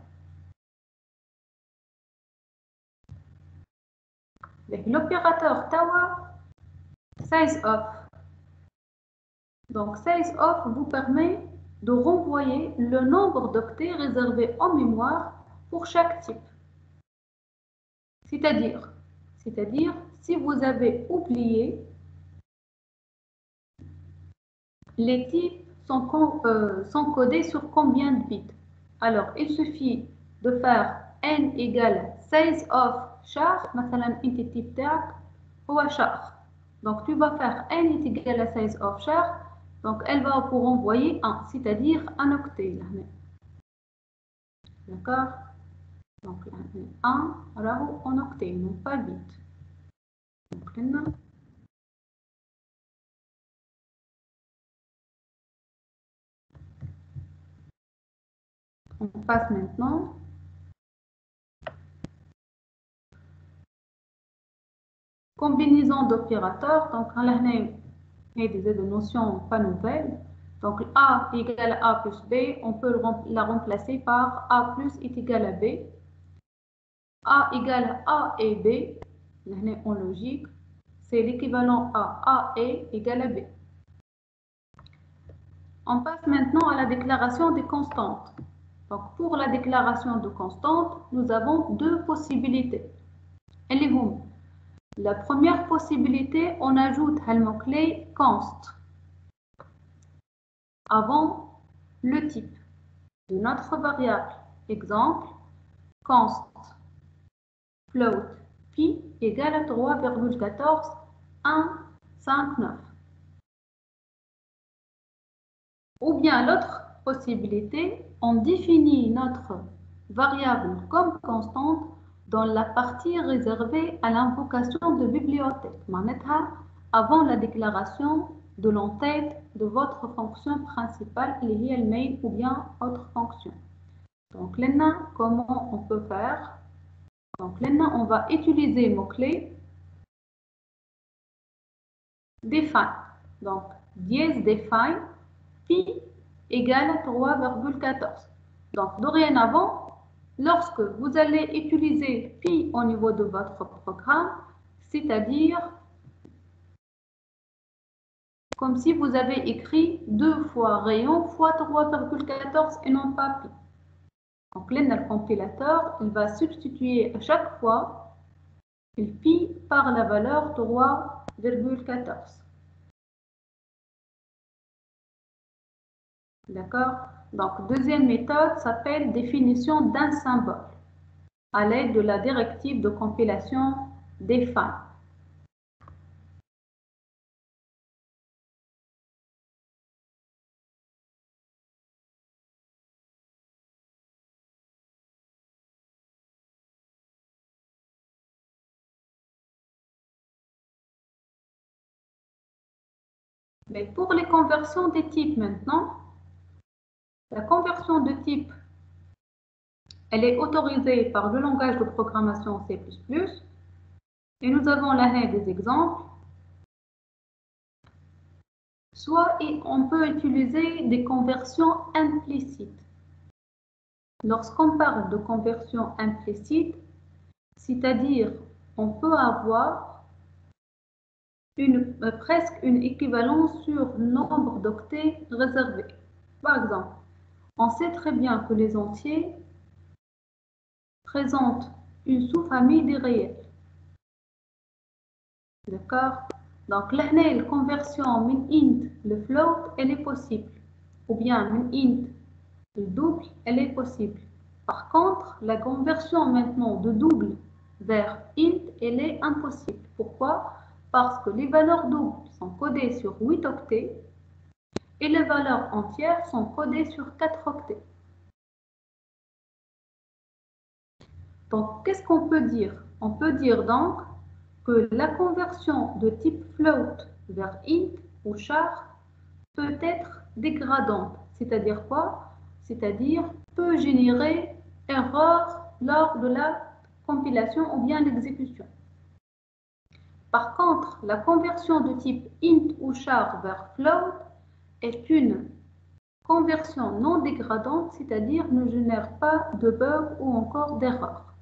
L'opérateur TAWA size off. Donc size off vous permet de renvoyer le nombre d'octets réservés en mémoire pour chaque type. C'est-à-dire, si vous avez oublié, les types sont codés sur combien de bits? Alors, il suffit de faire n égale size of char, مثلا انت التيب تاعك هو char. Donc tu vas faire n est égal à size of char, donc elle va pour envoyer 1, c'est-à-dire un octet. D'accord? Donc 1 راهو en octet, non pas bit. Donc là, on passe maintenant combinaison d'opérateurs. Donc, on a des notions pas nouvelles. Donc, A égale à A plus B, on peut la remplacer par A plus est égal à B. A égale à A et B, en logique, c'est l'équivalent à A et égale à B. On passe maintenant à la déclaration des constantes. Donc, pour la déclaration de constantes, nous avons deux possibilités. La première possibilité, on ajoute le mot-clé const avant le type de notre variable. Exemple, const float pi égale à 3,14159. Ou bien l'autre possibilité, on définit notre variable comme constante dans la partie réservée à l'invocation de bibliothèque, avant la déclaration de l'entête de votre fonction principale, liée à main ou bien autre fonction. Donc là, comment on peut faire? Donc là, on va utiliser mot-clé define. Donc dièse define pi égale à 3,14. Donc dorénavant, lorsque vous allez utiliser pi au niveau de votre programme, c'est-à-dire comme si vous avez écrit 2 fois rayon fois 3,14 et non pas pi. Donc là, le compilateur, il va substituer à chaque fois le pi par la valeur 3,14. D'accord? Donc, deuxième méthode s'appelle définition d'un symbole à l'aide de la directive de compilation define. Mais pour les conversions des types maintenant, la conversion de type, elle est autorisée par le langage de programmation C++. Et nous avons là des exemples. Soit on peut utiliser des conversions implicites. Lorsqu'on parle de conversion implicite, c'est-à-dire on peut avoir presque une équivalence sur le nombre d'octets réservés. Par exemple, on sait très bien que les entiers présentent une sous-famille des réels. D'accord? Donc, la conversion min int le float, elle est possible. Ou bien min int le double, elle est possible. Par contre, la conversion maintenant de double vers int, elle est impossible. Pourquoi? Parce que les valeurs doubles sont codées sur 8 octets et les valeurs entières sont codées sur 4 octets. Donc, qu'est-ce qu'on peut dire? On peut dire donc que la conversion de type float vers int ou char peut être dégradante. C'est-à-dire quoi? C'est-à-dire peut générer erreur lors de la compilation ou bien l'exécution. Par contre, la conversion de type int ou char vers float est une conversion non dégradante, c'est-à-dire ne génère pas de bug ou encore d'erreur.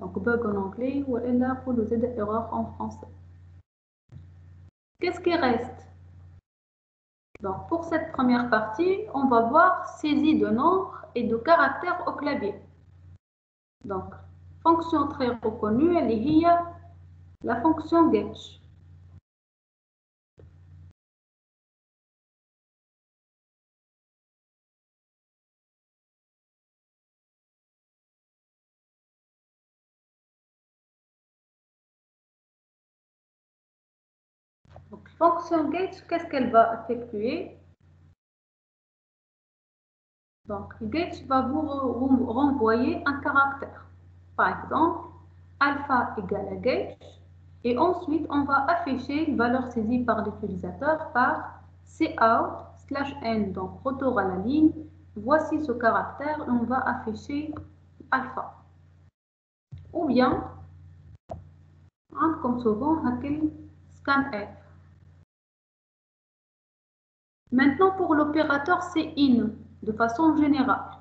Donc bug en anglais ou pour le Z erreur en français. Qu'est-ce qui reste? Donc pour cette première partie, on va voir saisie de nombres et de caractères au clavier. Donc fonction très reconnue, elle est la fonction getch. Donc, fonction getch, qu'est-ce qu'elle va effectuer? Donc, getch va vous renvoyer un caractère. Par exemple, alpha égale à getch. Et ensuite, on va afficher une valeur saisie par l'utilisateur par cout/n. Donc, retour à la ligne. Voici ce caractère et on va afficher alpha. Ou bien, comme souvent, scan F. Maintenant, pour l'opérateur, c'est in, de façon générale.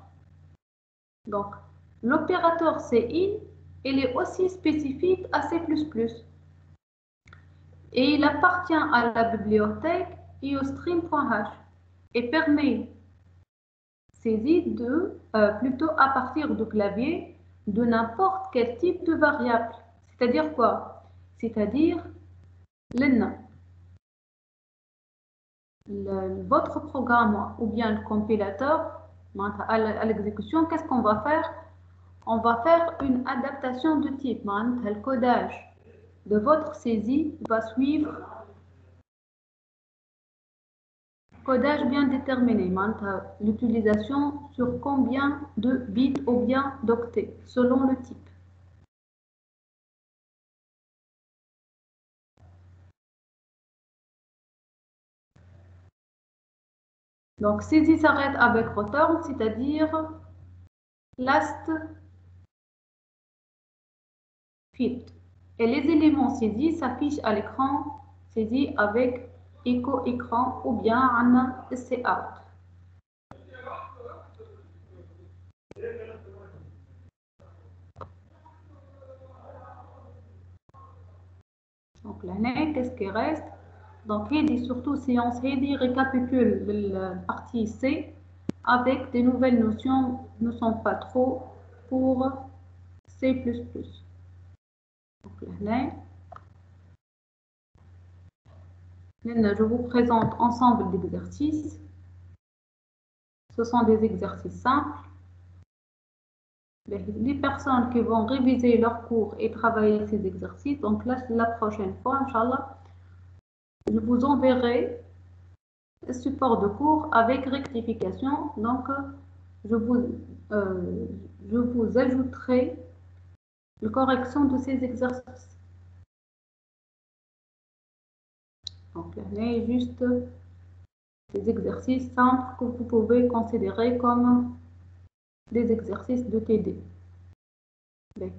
Donc, l'opérateur c'est in, il est aussi spécifique à C++. Et il appartient à la bibliothèque iostream.h et permet saisie plutôt à partir du clavier de n'importe quel type de variable. C'est-à-dire quoi? C'est-à-dire votre programme ou bien le compilateur à l'exécution, qu'est-ce qu'on va faire? On va faire une adaptation de type. Le codage de votre saisie va suivre codage bien déterminé, l'utilisation sur combien de bits ou bien d'octets, selon le type. Donc, saisie s'arrête avec return, c'est-à-dire last field. Et les éléments saisis s'affichent à l'écran saisie avec écho écran ou bien en cout. Donc là, qu'est-ce qui reste? Donc, surtout séance récapitule la partie C avec des nouvelles notions ne sont pas trop pour C++. Donc là, je vous présente ensemble d'exercices. Ce sont des exercices simples. Les personnes qui vont réviser leur cours et travailler ces exercices, donc là, la prochaine fois, Inch'Allah, je vous enverrai le support de cours avec rectification. Donc, je vous ajouterai la correction de ces exercices. Donc, là, il y a juste des exercices simples que vous pouvez considérer comme des exercices de TD.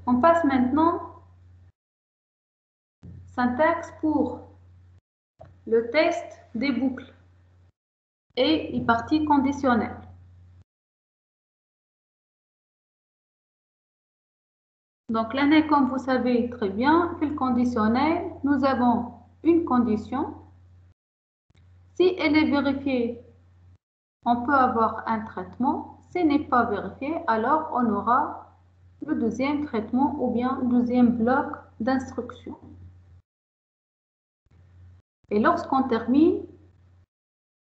On passe maintenant syntaxe pour le test des boucles et les parties conditionnelles. Donc là, comme vous savez très bien, le conditionnel, nous avons une condition. Si elle est vérifiée, on peut avoir un traitement. Si elle n'est pas vérifiée, alors on aura le deuxième traitement ou bien le deuxième bloc d'instruction. Et lorsqu'on termine,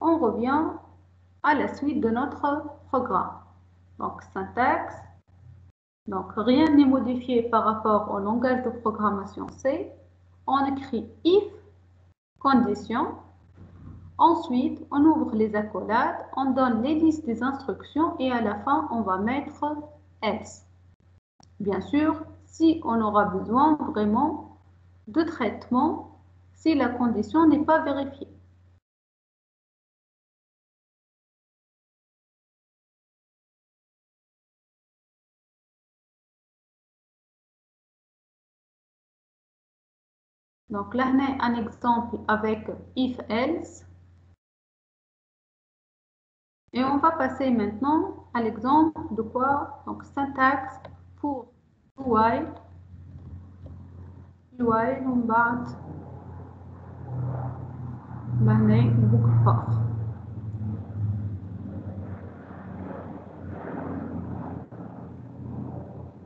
on revient à la suite de notre programme. Donc, syntaxe. Donc, rien n'est modifié par rapport au langage de programmation C. On écrit if, condition. Ensuite, on ouvre les accolades, on donne les listes des instructions et à la fin, on va mettre else. Bien sûr, si on aura besoin vraiment de traitement, si la condition n'est pas vérifiée. Donc là, on a un exemple avec if-else. Et on va passer maintenant à l'exemple de quoi? Donc, syntaxe pour while, on bat une boucle for.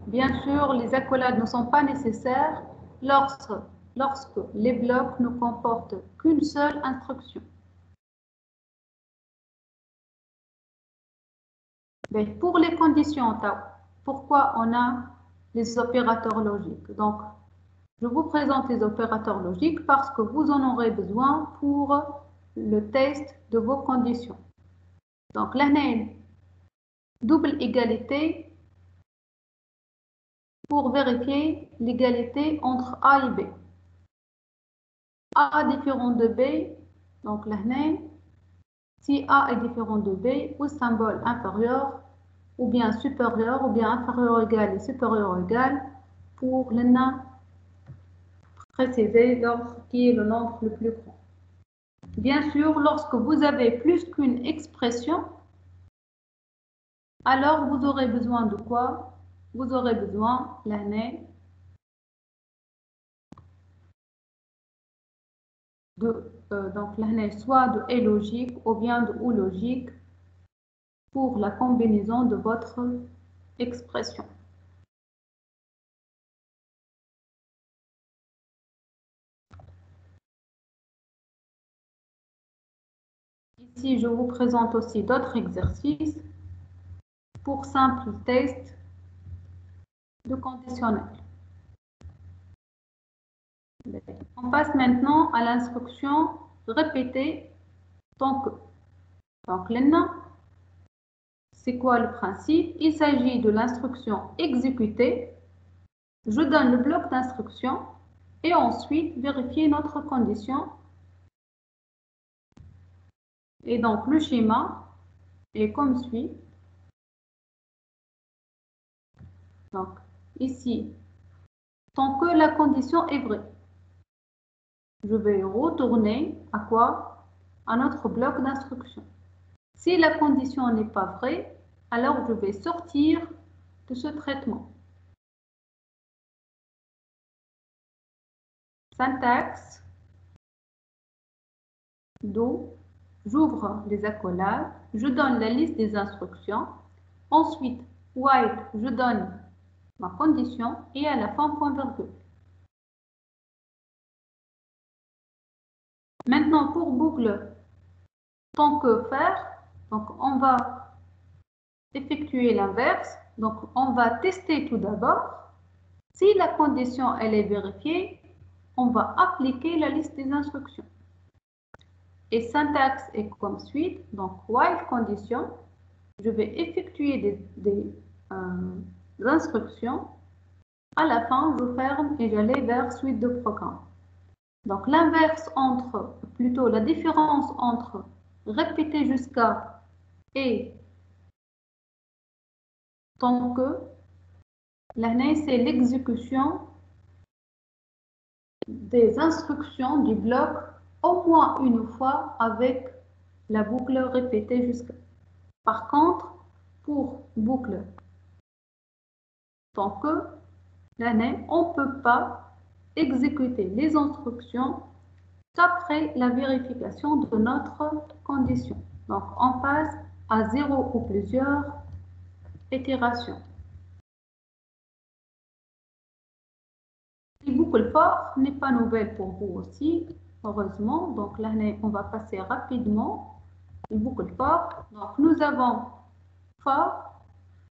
Bien sûr, les accolades ne sont pas nécessaires lorsque les blocs ne comportent qu'une seule instruction. Mais pour les conditions, pourquoi on a les opérateurs logiques? Donc, je vous présente les opérateurs logiques parce que vous en aurez besoin pour le test de vos conditions. Donc, l'année double égalité pour vérifier l'égalité entre A et B. A différent de B, donc l'année, si A est différent de B, ou symbole inférieur, ou bien supérieur, ou bien inférieur égal et supérieur égal, pour l'année préciser l'ordre qui est le nombre le plus grand. Bien sûr, lorsque vous avez plus qu'une expression, alors vous aurez besoin de quoi? Vous aurez besoin l'année donc l'année soit de et logique ou bien de ou logique pour la combinaison de votre expression. Ici, je vous présente aussi d'autres exercices pour simple test de conditionnel. On passe maintenant à l'instruction répéter tant que. Donc, là, c'est quoi le principe? Il s'agit de l'instruction exécuter. Je donne le bloc d'instruction et ensuite vérifier notre condition. Et donc, le schéma est comme suit. Donc, ici, tant que la condition est vraie, je vais retourner à quoi? À notre bloc d'instruction. Si la condition n'est pas vraie, alors je vais sortir de ce traitement. Syntaxe, do, j'ouvre les accolades, je donne la liste des instructions. Ensuite, while, je donne ma condition et à la fin, point virgule. Maintenant, pour boucle, tant que faire, donc on va effectuer l'inverse. Donc, on va tester tout d'abord. Si la condition elle est vérifiée, on va appliquer la liste des instructions. Et syntaxe est comme suit. Donc, while condition, je vais effectuer des instructions. À la fin, je ferme et j'allais vers suite de programme. Donc, l'inverse plutôt la différence entre répéter jusqu'à et tant que, l'année, c'est l'exécution des instructions du bloc au moins une fois avec la boucle répétée jusqu'à. Par contre, pour boucle tant que, l'année, on ne peut pas exécuter les instructions après la vérification de notre condition. Donc, on passe à 0 ou plusieurs itérations. La boucle for n'est pas nouvelle pour vous aussi, heureusement. Donc, l'année, on va passer rapidement. La boucle for. Donc, nous avons for.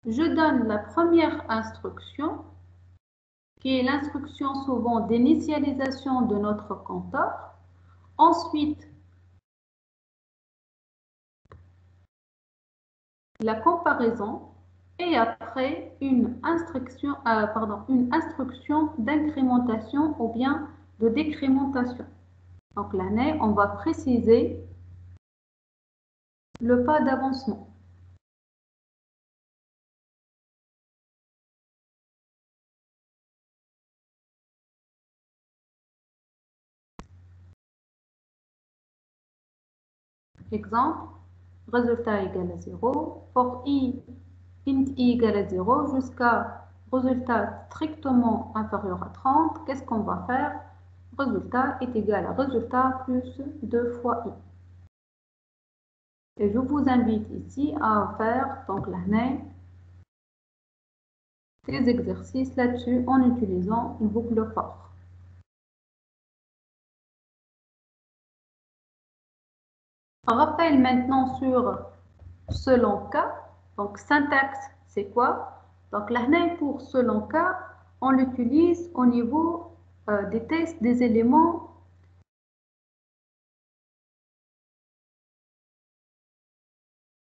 Je donne la première instruction, qui est l'instruction souvent d'initialisation de notre compteur. Ensuite, la comparaison et après une instruction d'incrémentation ou bien de décrémentation. Donc l'année, on va préciser le pas d'avancement. Exemple, résultat égal à 0, for i, int i égale à 0 jusqu'à résultat strictement inférieur à 30, qu'est-ce qu'on va faire? Résultat est égal à résultat plus 2 fois i. Et je vous invite ici à faire donc l'année des exercices là-dessus en utilisant une boucle for. Rappel maintenant sur selon cas. Donc, syntaxe, c'est quoi? Donc, l'année pour selon cas, on l'utilise au niveau des tests des éléments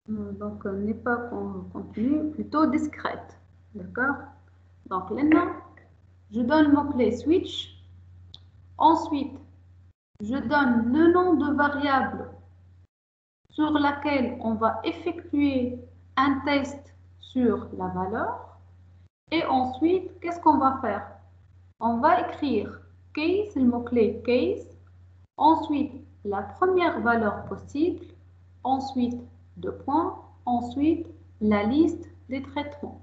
donc n'est pas continu, plutôt discrète. D'accord? Donc, là, je donne le mot-clé switch. Ensuite, je donne le nom de variable sur laquelle on va effectuer un test sur la valeur. Et ensuite, qu'est-ce qu'on va faire? On va écrire case, le mot-clé case, ensuite la première valeur possible, ensuite deux points, ensuite la liste des traitements.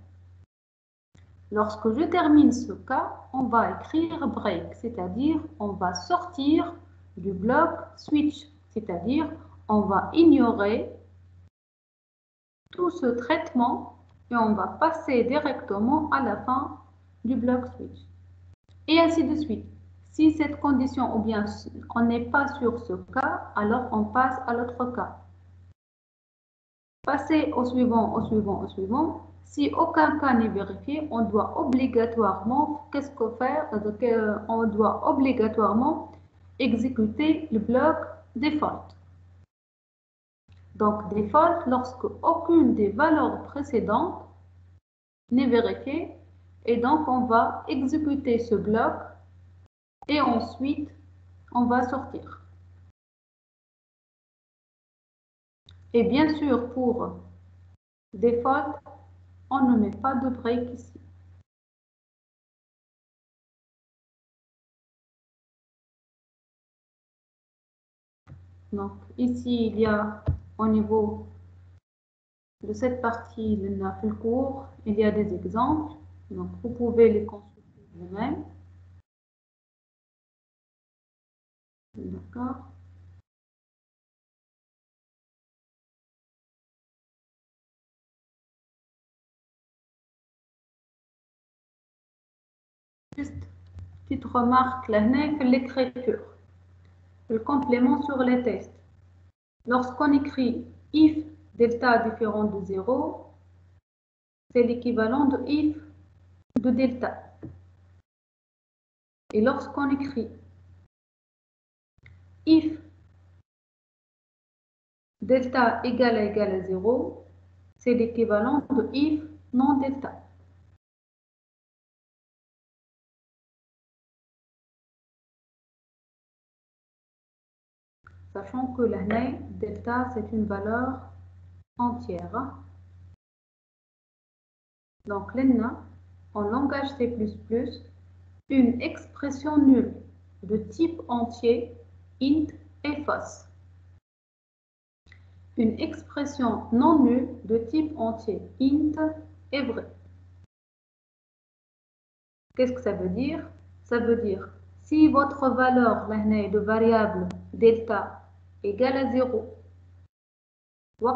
Lorsque je termine ce cas, on va écrire break, c'est-à-dire on va sortir du bloc switch, c'est-à-dire on va ignorer tout ce traitement et on va passer directement à la fin du bloc switch. Et ainsi de suite. Si cette condition ou bien on n'est pas sur ce cas, alors on passe à l'autre cas. Passer au suivant, au suivant, au suivant. Si aucun cas n'est vérifié, on doit obligatoirement, qu'est-ce qu'on fait? On doit obligatoirement exécuter le bloc default. Donc default lorsque aucune des valeurs précédentes n'est vérifiée et donc on va exécuter ce bloc et ensuite on va sortir. Et bien sûr pour default, on ne met pas de break ici. Donc ici il y a au niveau de cette partie le cours, il y a des exemples. Donc vous pouvez les consulter vous-même. D'accord. Juste petite remarque là, l'écriture. Le complément sur les tests. Lorsqu'on écrit if delta différent de 0, c'est l'équivalent de if de delta. Et lorsqu'on écrit if delta égale à 0, c'est l'équivalent de if non delta. Sachant que l'année delta c'est une valeur entière. Donc l'ENA, en langage C++, une expression nulle de type entier int est fausse. Une expression non nulle de type entier int est vraie. Qu'est-ce que ça veut dire? Ça veut dire si votre valeur de variable delta égale à 0, vous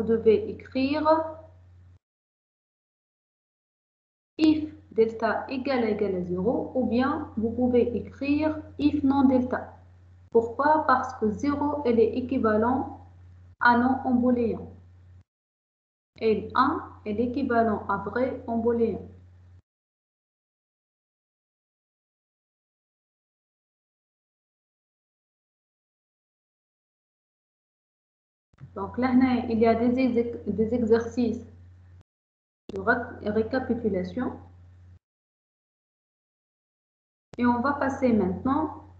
devez écrire if delta égale à 0 ou bien vous pouvez écrire if non delta. Pourquoi? Parce que 0 elle est équivalent à non en booléen. Et 1 est l'équivalent à vrai en booléen. Donc là, il y a des exercices de récapitulation. Et on va passer maintenant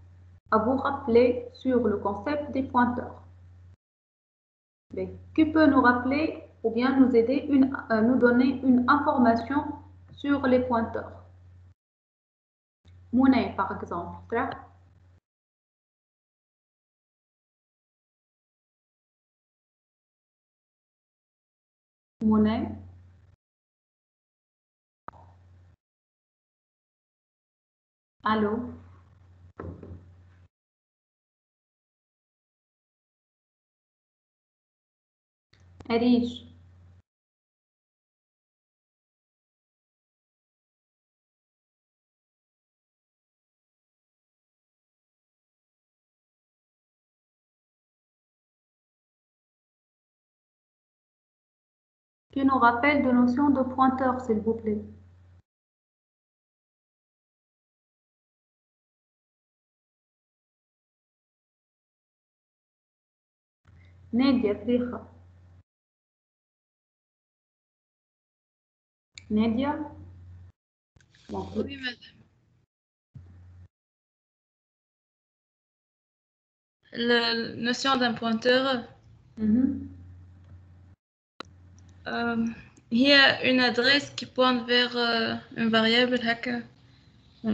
à vous rappeler sur le concept des pointeurs. Mais qui peut nous rappeler ou bien nous aider, nous donner une information sur les pointeurs? Mounay, par exemple. Mounay. Allô? Erish. Qui nous rappelle de notion de pointeur, s'il vous plaît? Nadia, Triha. Nadia? Bon.
Oui, madame. La notion d'un pointeur, هي une adresse qui pointe vers une variable هكا.
Tu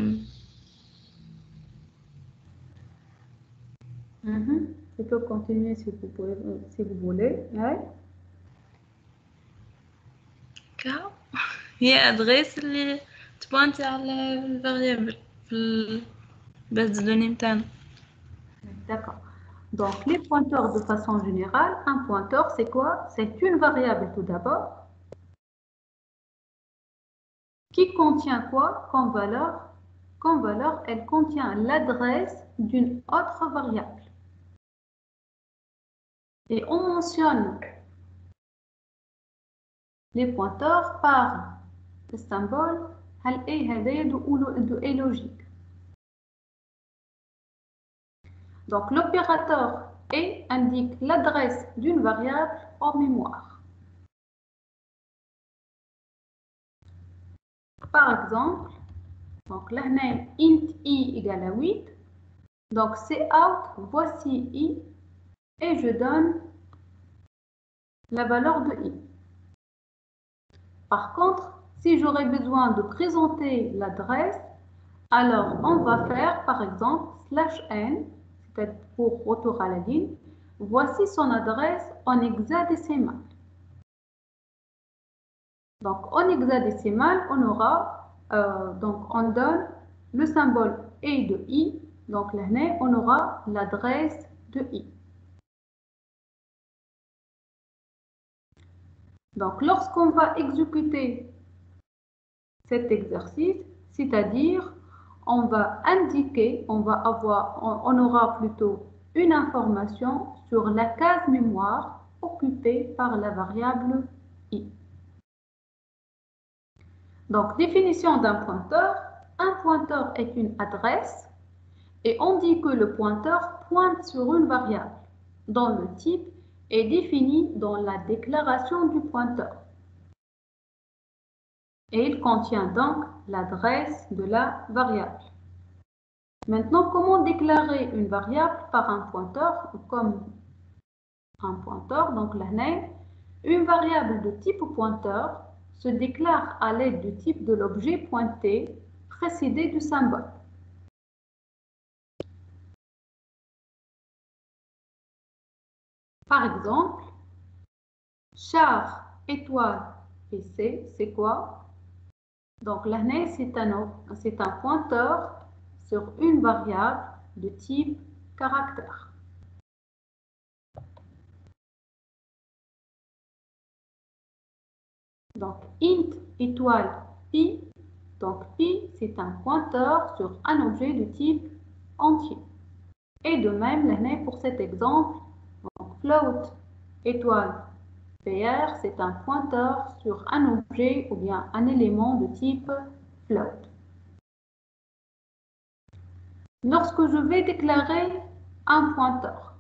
peux continuer si vous, si vous voulez. Ouais.
كا هي ادريس اللي تبانتي على الفاريبل في الباز دو دوني متاعنا.
D'accord. Donc, les pointeurs de façon générale, un pointeur, c'est quoi? C'est une variable tout d'abord qui contient quoi comme valeur? Comme valeur, elle contient l'adresse d'une autre variable. Et on mentionne les pointeurs par le symbole هل ايه هذا est logique. Donc l'opérateur et indique l'adresse d'une variable en mémoire. Par exemple, donc là int i égale à 8. Donc c'est out, voici i et je donne la valeur de i. Par contre, si j'aurais besoin de présenter l'adresse, alors on va faire par exemple /n, c'est-à-dire pour retour à la ligne. Voici son adresse en hexadécimal. Donc en hexadécimal, on aura, donc on donne le symbole et de i. Donc là, on aura l'adresse de i. Donc lorsqu'on va exécuter cet exercice, c'est-à-dire on va indiquer, on aura plutôt une information sur la case mémoire occupée par la variable i. Donc, définition d'un pointeur. Un pointeur est une adresse et on dit que le pointeur pointe sur une variable dont le type est défini dans la déclaration du pointeur. Et il contient donc l'adresse de la variable. Maintenant, comment déclarer une variable par un pointeur comme un pointeur? Donc, là, une variable de type pointeur se déclare à l'aide du type de l'objet pointé précédé du symbole. Par exemple, char, étoile, PC, c'est quoi? Donc là, c'est un pointeur sur une variable de type caractère. Donc int étoile pi, donc pi c'est un pointeur sur un objet de type entier. Et de même, là, pour cet exemple, donc float étoile pr c'est un pointeur sur un objet ou bien un élément de type float. Lorsque je vais déclarer un pointeur,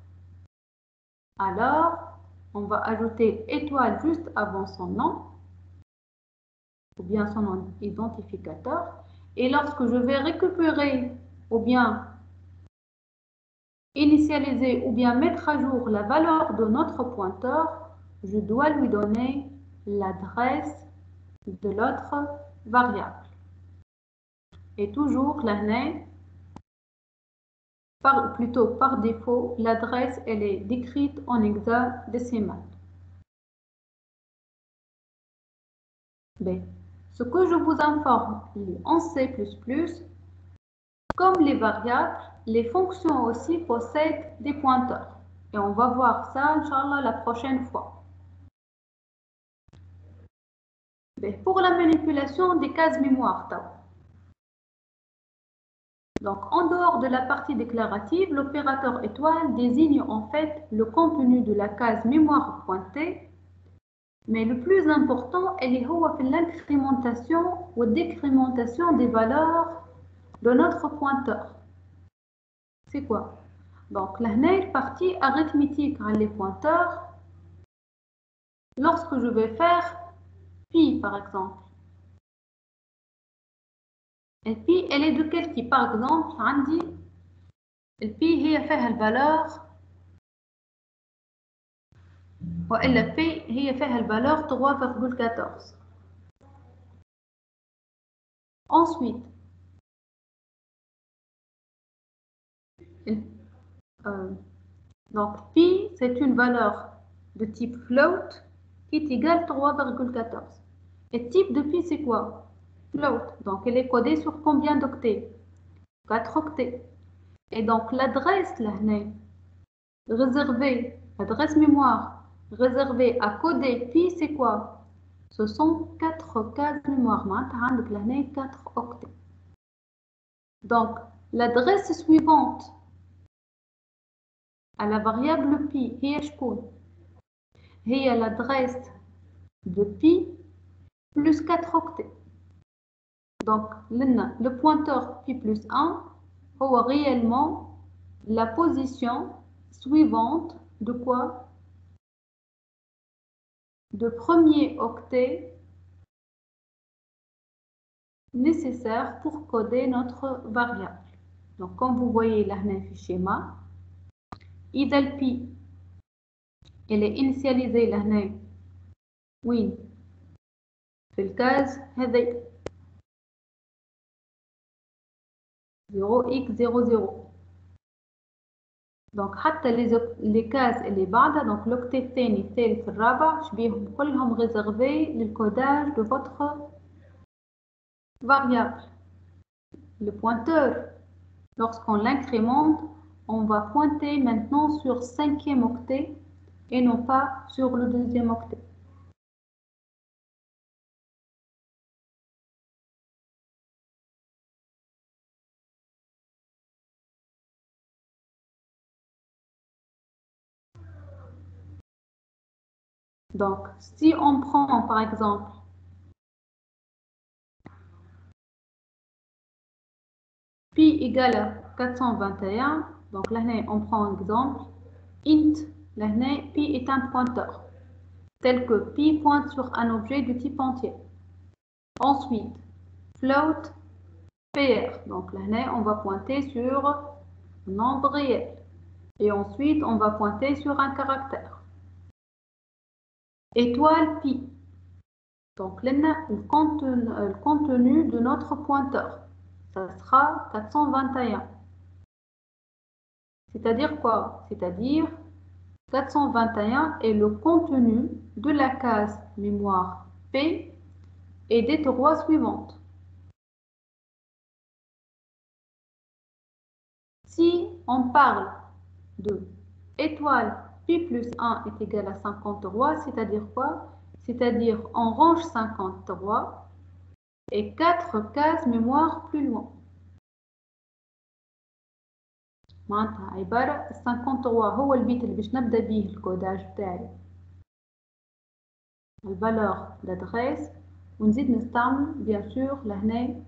alors on va ajouter étoile juste avant son nom ou bien son identificateur. Et lorsque je vais récupérer ou bien initialiser ou bien mettre à jour la valeur de notre pointeur, je dois lui donner l'adresse de l'autre variable. Et toujours l'année, plutôt par défaut, l'adresse elle est décrite en hexadécimal. B. Ce que je vous informe en C++, comme les variables, les fonctions aussi possèdent des pointeurs. Et on va voir ça, Inch'Allah, la prochaine fois. B. Pour la manipulation des cases mémoire, donc en dehors de la partie déclarative, l'opérateur étoile désigne en fait le contenu de la case mémoire pointée. Mais le plus important, elle est l'incrémentation ou décrémentation des valeurs de notre pointeur. C'est quoi? Donc, la partie arithmétique les pointeurs, lorsque je vais faire pi par exemple. Et pi, elle est de quel type? Par exemple, عندي البي هي فيها الفالeur وإلا P هي فيها الفالeur 3,14. Ensuite, Donc, pi, c'est une valeur de type float qui est égale à 3,14. Et type de pi, c'est quoi? Float. Donc, elle est codée sur combien d'octets? 4 octets. Et donc, l'adresse, là, réservée, l'adresse mémoire réservée à coder pi, c'est quoi? Ce sont 4 cases mémoire. Donc, là, 4 octets. Donc, l'adresse suivante à la variable pi, هي l'adresse de pi plus 4 octets. Donc, le pointeur pi plus 1 est réellement la position suivante de quoi? De premier octet nécessaire pour coder notre variable. Donc, comme vous voyez là, le schéma, إذا le pi elle est initialisée là, oui, في الكاز هذي 0x00. Donc حتى les cases اللي بعدها donc l'octet الثاني الثالث الرابع شبيهم كلهم réservés للcodage de votre variable. Le pointeur, lorsqu'on l'incrémente, on va pointer maintenant sur 5e octet et non pas sur le 2e octet. Donc, si on prend par exemple pi égale à 421, donc là on prend un exemple, int, là pi est un pointeur, tel que pi pointe sur un objet de type entier. Ensuite, float pr, donc là on va pointer sur un nombre réel. Et ensuite, on va pointer sur un caractère. Étoile pi. Donc, le contenu de notre pointeur, ça sera 421. C'est-à-dire quoi? C'est-à-dire 421 est le contenu de la case mémoire P et des 3 suivantes. Si on parle de étoile pi plus 1 est égal à 53, c'est-à-dire quoi? C'est-à-dire on range 53 et 4 cases mémoire plus loin. معناتها عبارة 53 هو البيت اللي باش نبدا به الكوداج بتاعي الفالور d'adresse ونزيد نستعمل bien sûr لهنا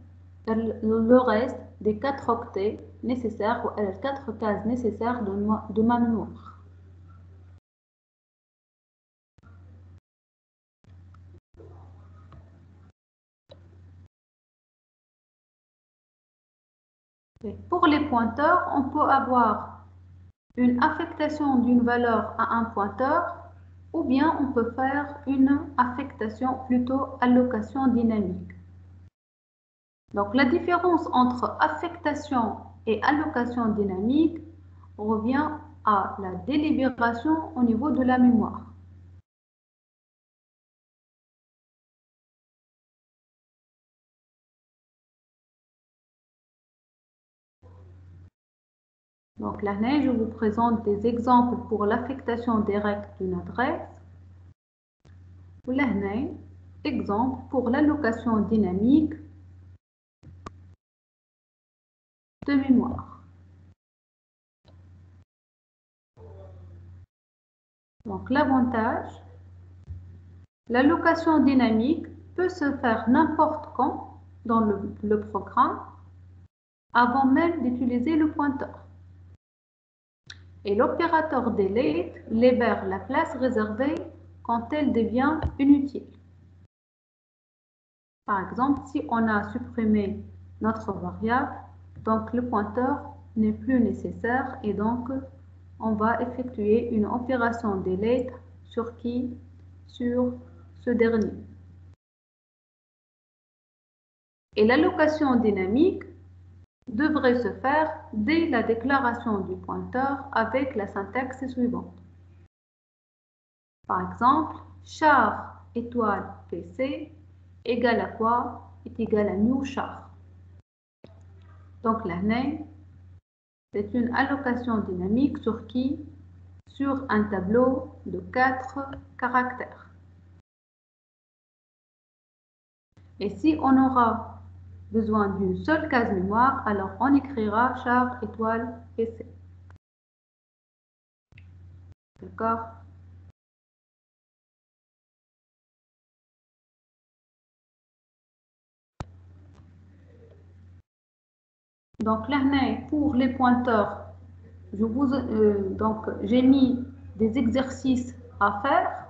le reste des 4 octets nécessaires ou les 4 cases nécessaires de ma mémoire. Et pour les pointeurs, on peut avoir une affectation d'une valeur à un pointeur ou bien on peut faire une affectation plutôt allocation dynamique. Donc la différence entre affectation et allocation dynamique revient à la délibération au niveau de la mémoire. Donc là, je vous présente des exemples pour l'affectation directe d'une adresse. Ou là, exemple pour l'allocation dynamique de mémoire. Donc l'avantage, l'allocation dynamique peut se faire n'importe quand dans le programme avant même d'utiliser le pointeur. Et l'opérateur delete libère la place réservée quand elle devient inutile. Par exemple, si on a supprimé notre variable, donc le pointeur n'est plus nécessaire et donc on va effectuer une opération delete sur qui? Sur ce dernier. Et l'allocation dynamique devrait se faire dès la déclaration du pointeur avec la syntaxe suivante. Par exemple, char étoile PC égale à quoi? Est égal à new char. Donc là, c'est une allocation dynamique sur qui? Sur un tableau de 4 caractères. Et si on aura besoin d'une seule case mémoire, alors on écrira char étoile PC. D'accord? Donc là, pour les pointeurs, j'ai mis des exercices à faire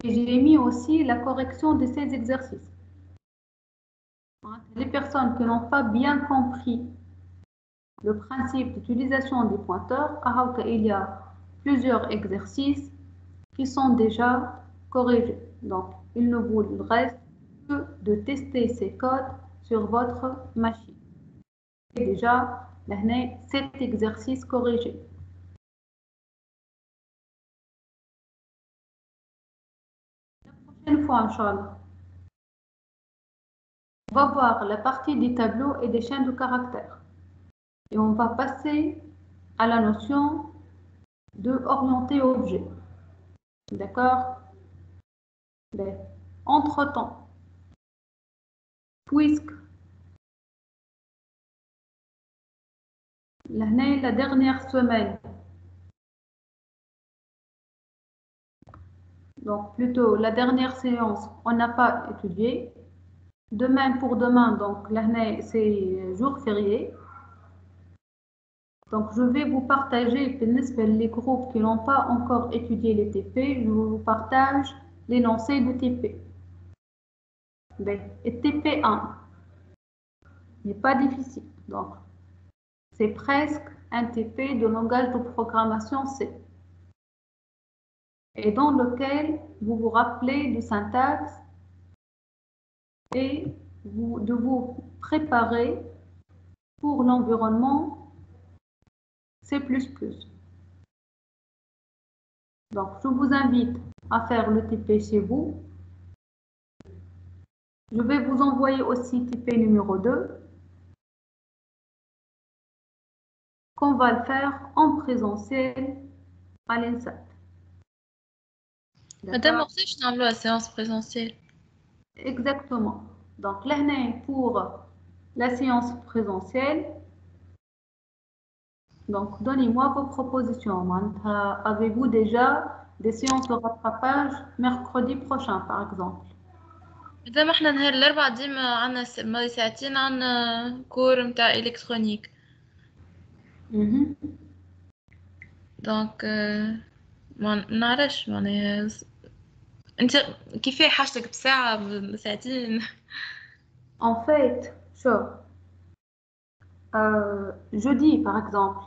et j'ai mis aussi la correction de ces exercices. Les personnes qui n'ont pas bien compris le principe d'utilisation des pointeurs, il y a plusieurs exercices qui sont déjà corrigés. Donc, il ne vous reste que de tester ces codes sur votre machine. Et déjà, cet exercice corrigé. La prochaine fois, Inch'Allah, on va voir la partie des tableaux et des chaînes de caractères. Et on va passer à la notion de orienter objet. D'accord? Entre-temps, puisque la dernière semaine, donc plutôt la dernière séance, on n'a pas étudié. Demain pour demain, donc c'est jour férié. Donc je vais vous partager les groupes qui n'ont pas encore étudié les TP, je vous partage l'énoncé de TP. Et TP1 n'est pas difficile, donc c'est presque un TP de langage de programmation C. Et dans lequel vous vous rappelez de syntaxe et de vous préparer pour l'environnement C++. Donc, je vous invite à faire le TP chez vous. Je vais vous envoyer aussi TP numéro 2, qu'on va le faire en présentiel à l'INSAT.
Madame, on sait que je la séance présentielle.
Exactement. Donc, là, pour la séance présentielle, donc donnez-moi vos propositions. Avez-vous déjà des séances de rattrapage mercredi prochain, par exemple?
مادام احنا نهار الأربعاء ديما عنا ماضي ساعتين عنا كور متاع إلكترونيك. دونك ما نعرفش معناها انت كيفاه حاجتك بساعة بساعتين.
En fait, jeudi, par exemple.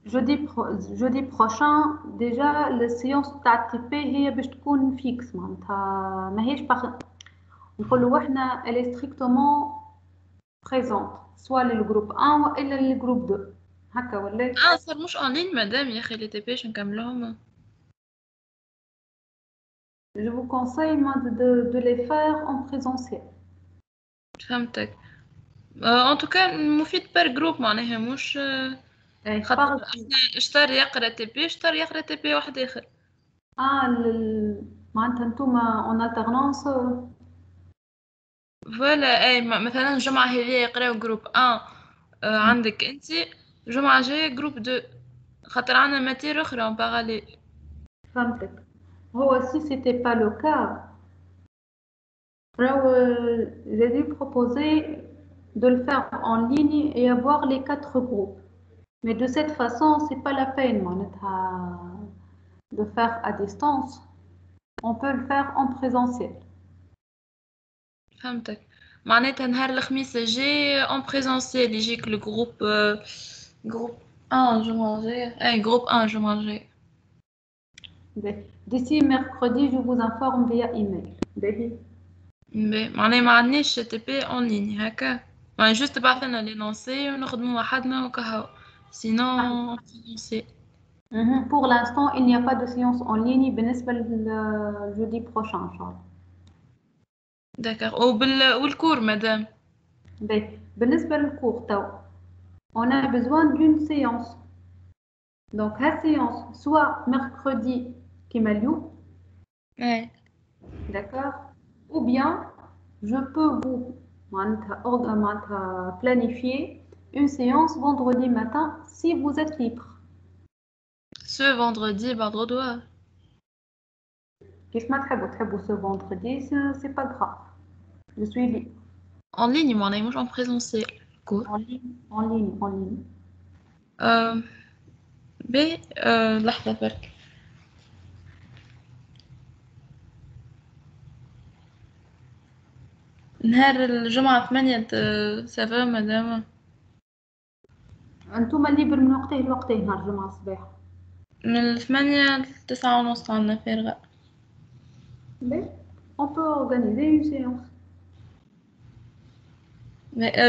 jeudi prochain, déjà, la séance تاع TP هي باش تكون fixe معناتها ماهيش نقولوا احنا elle est strictement présente soit le groupe 1 والا le groupe 2 هكا ولا
صار مش en ligne مادام يا اخي لي تي بي باش نكملوهم.
Je vous conseille moi de les faire en présentiel.
فهمتك. en tout cas مفيد بار جروب معناها مش خاطر شطار يقرا تي بي شطار يقرا تي بي واحد اخر.
معناتها نتوما en alternance.
فوالا اي مثلا الجمعة هذه يقراو جروب 1 عندك انت الجمعة جاية جروب 2 خاطر عندنا ماتير اخرى en parallèle.
فهمتك. هو si c'était pas le cas, j'ai dû proposer de le faire en ligne et avoir les 4 groupes. Mais de cette façon, c'est pas la peine de faire à distance. On peut le faire en présentiel.
فهمتك. معناتها نهار الخميس الجاي en présentiel يجيك الجروب groupe 1 juin جاي groupe 1 juin جاي.
D'ici mercredi, je vous informe via email.
معناها ما عندناش تي بي اون ليني هكا، معناها جوست تبعث لنا لي لونسي ونخدمو وحدنا وكهو، سينو لونسي.
Pour l'instant, il n'y a pas de séance en ligne بالنسبة jeudi prochain إن شاء الله.
داكوغ. والكور مدام؟
بالنسبة للكور تو on a besoin d'une séance. Donc la séance soit mercredi كيما اليوم. D'accord? Ou bien je peux vous planifier une séance vendredi matin si vous êtes libre.
Ce vendredi بعد
كيف ما تحبوا ce vendredi, c'est pas grave. Je suis libre.
En ligne معناها مش en présentiel cours.
En ligne.
لحظة برك. نهار الجمعة 8 سافا مدام؟
انتوما ليبر من وقتين لوقتين نهار الجمعة الصباح؟
من 8 ل 9:30 عندنا فارغة.
On peut organiser une séance.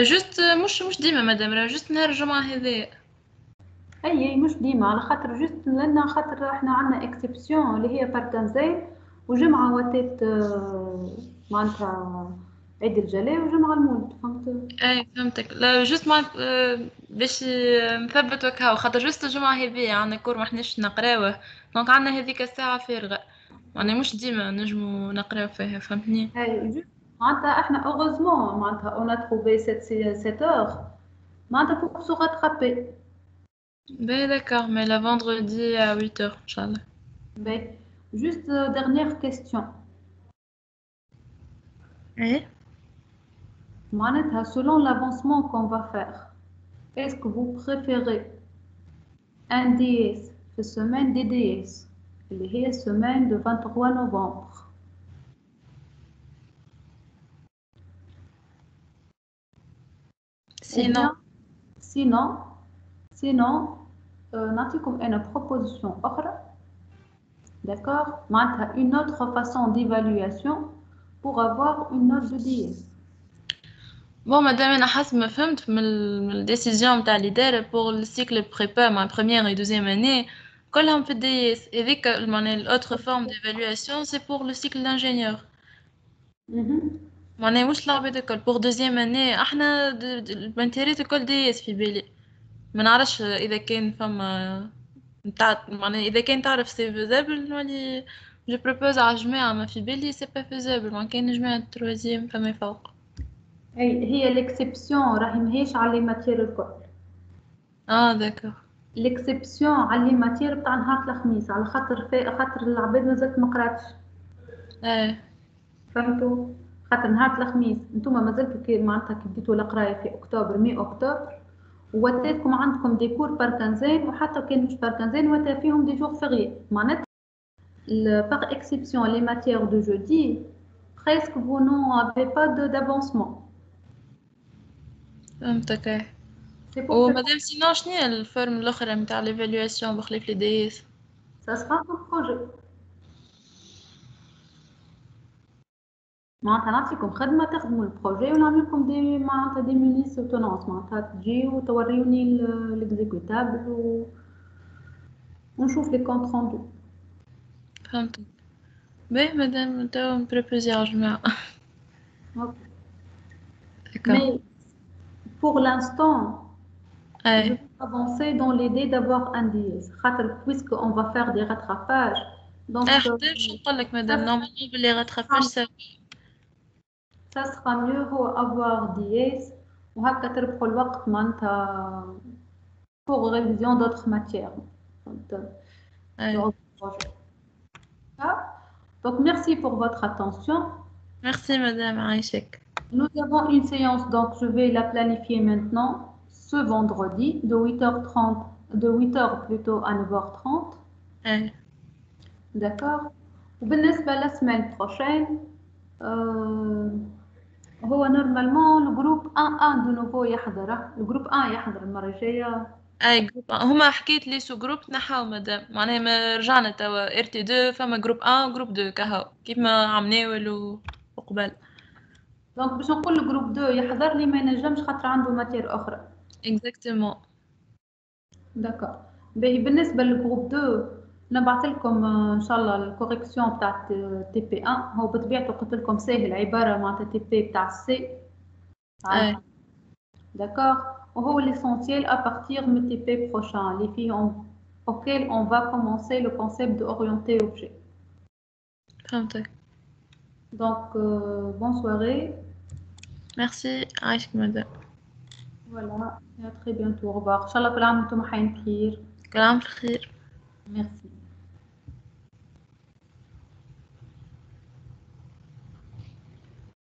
جوست مش ديما مدام، راه جوست نهار الجمعة هذايا.
اي مش ديما، على خاطر جوست لأن خاطر احنا عندنا اكسبسيون اللي هي بارتنزين وجمعة وتات معناتها عيد الجلاء وجمعة المولد، فهمت؟
اي فهمتك. لا جوست مع باش نثبت وكهو، خاطر جوست الجمعة هذيا عندنا كور ما حناش نقراوه، دونك عندنا هذيك الساعة فارغة، معناها مش ديما نجمو نقراو فيها، فهمتني؟
اي جوست معناتها احنا اوغوزمون معناتها اون ا تروفي سيت اور معناتها pour se rattraper.
D'accord, mais la vendredi à 8h, Inch'Allah.
Juste dernière question.
Oui.
معناتها selon l'avancement qu'on va faire, est-ce que vous préférez un DS في semaine des DS اللي هي semaine de 23 novembre? Sinon, نعطيكم une proposition أخرى. D'accord? معناتها une autre façon d'évaluation pour avoir une note de DS.
Bon, madame, أنا حسب ما فهمت من الديسيزيون نتاع الإدارة pour le cycle prépa مع première et deuxième année كلهم في الديس. هذيك معناها l'autre forme d'évaluation c'est pour le cycle d'ingénieur. معناها مش العباد الكل pour deuxième année احنا البنتيرات الكل ديس في بالي. ما نعرفش إذا كان فما نتاع معناها إذا كان تعرف سي فيزابل نولي جو بروبوز على الجماعة، ما في بالي سي با فيزابل، ما كان جماعة التروازيام فما فوق.
هي الاكسبسيون راهي ماهيش على لي ماتير الكل.
داكوغ.
الاكسبسيون على لي ماتير بتاع نهار الخميس على خاطر العباد مازالت ما قراتش. فهمتوا؟ خاطر نهار الخميس نتوما مازلتوا معناتها كي بديتوا القرايه في اكتوبر مي اكتوبر واتاتكم عندكم دي كور باركنزين، وحتى كان مش باركنزين وتا فيهم دي جور فيغي معناتها par exception les matières de jeudi presque vous n'avez pas d'avancement.
فهمتك. ومادام سينو شنو الفورم الاخرى نتاع ليفالواسيون بخلاف لي دي اس؟
ça sera un projet. معناتها نعطيكم خدمة تخدموا البروجي ونعمل لكم دي معناتها دي ميني سوتونونس معناتها تجي وتوريوني الاكزيكوتابل ونشوف لي كونت روندو.
فهمتك. باهي مادام توا نبروبوزي على الجماعة.
Mais pour l'instant,
je
vais avancer dans l'idée d'avoir un DS. Puisque on va faire des rattrapages. Donc,
شو نقول لك مادام نورمالمون بلي راتراباج
ça sera mieux avoir DS وهكا تربحوا الوقت معناتها pour révision d'autres matières. Donc merci pour votre attention.
Merci madame Aïchek.
Nous avons une séance, donc je vais la planifier maintenant ce vendredi de 8h30, de 8h plutôt à 9h30. D'accord. وبالنسبة للسemaine prochaine, هو نورمالمون الجروب 1 دو نوفو يحضره، الجروب 1 يحضر المرة الجاية.
جروب هما حكيت لي سو جروب تنحاو مدام، معناها ما رجعنا توا ار تي 2 فما جروب 1 وجروب 2 كهو كيف ما عملناه وقبل.
دونك باش نقول جروب 2 يحضر لي ما ينجمش خاطر عنده ماتير اخرى.
exactement.
داكور. باهي بالنسبه للجروب 2 نبعث لكم ان شاء الله الكوريكسيون تاع تي بي 1. هو بطبيعته قلت لكم ساهل، عباره معناتها تي بي بتاع السي.
أي.
D'accord. وهو l'essentiel à partir du TP prochain, les filles auxquelles on va commencer le concept de orienté objet.
فهمتك.
Donc, bonne soirée.
Merci. عايشك مدام.
Voilà, et à très bientôt. Au revoir. Inch'Allah كل عام وانتم حيين بخير.
كل عام بخير.
Merci.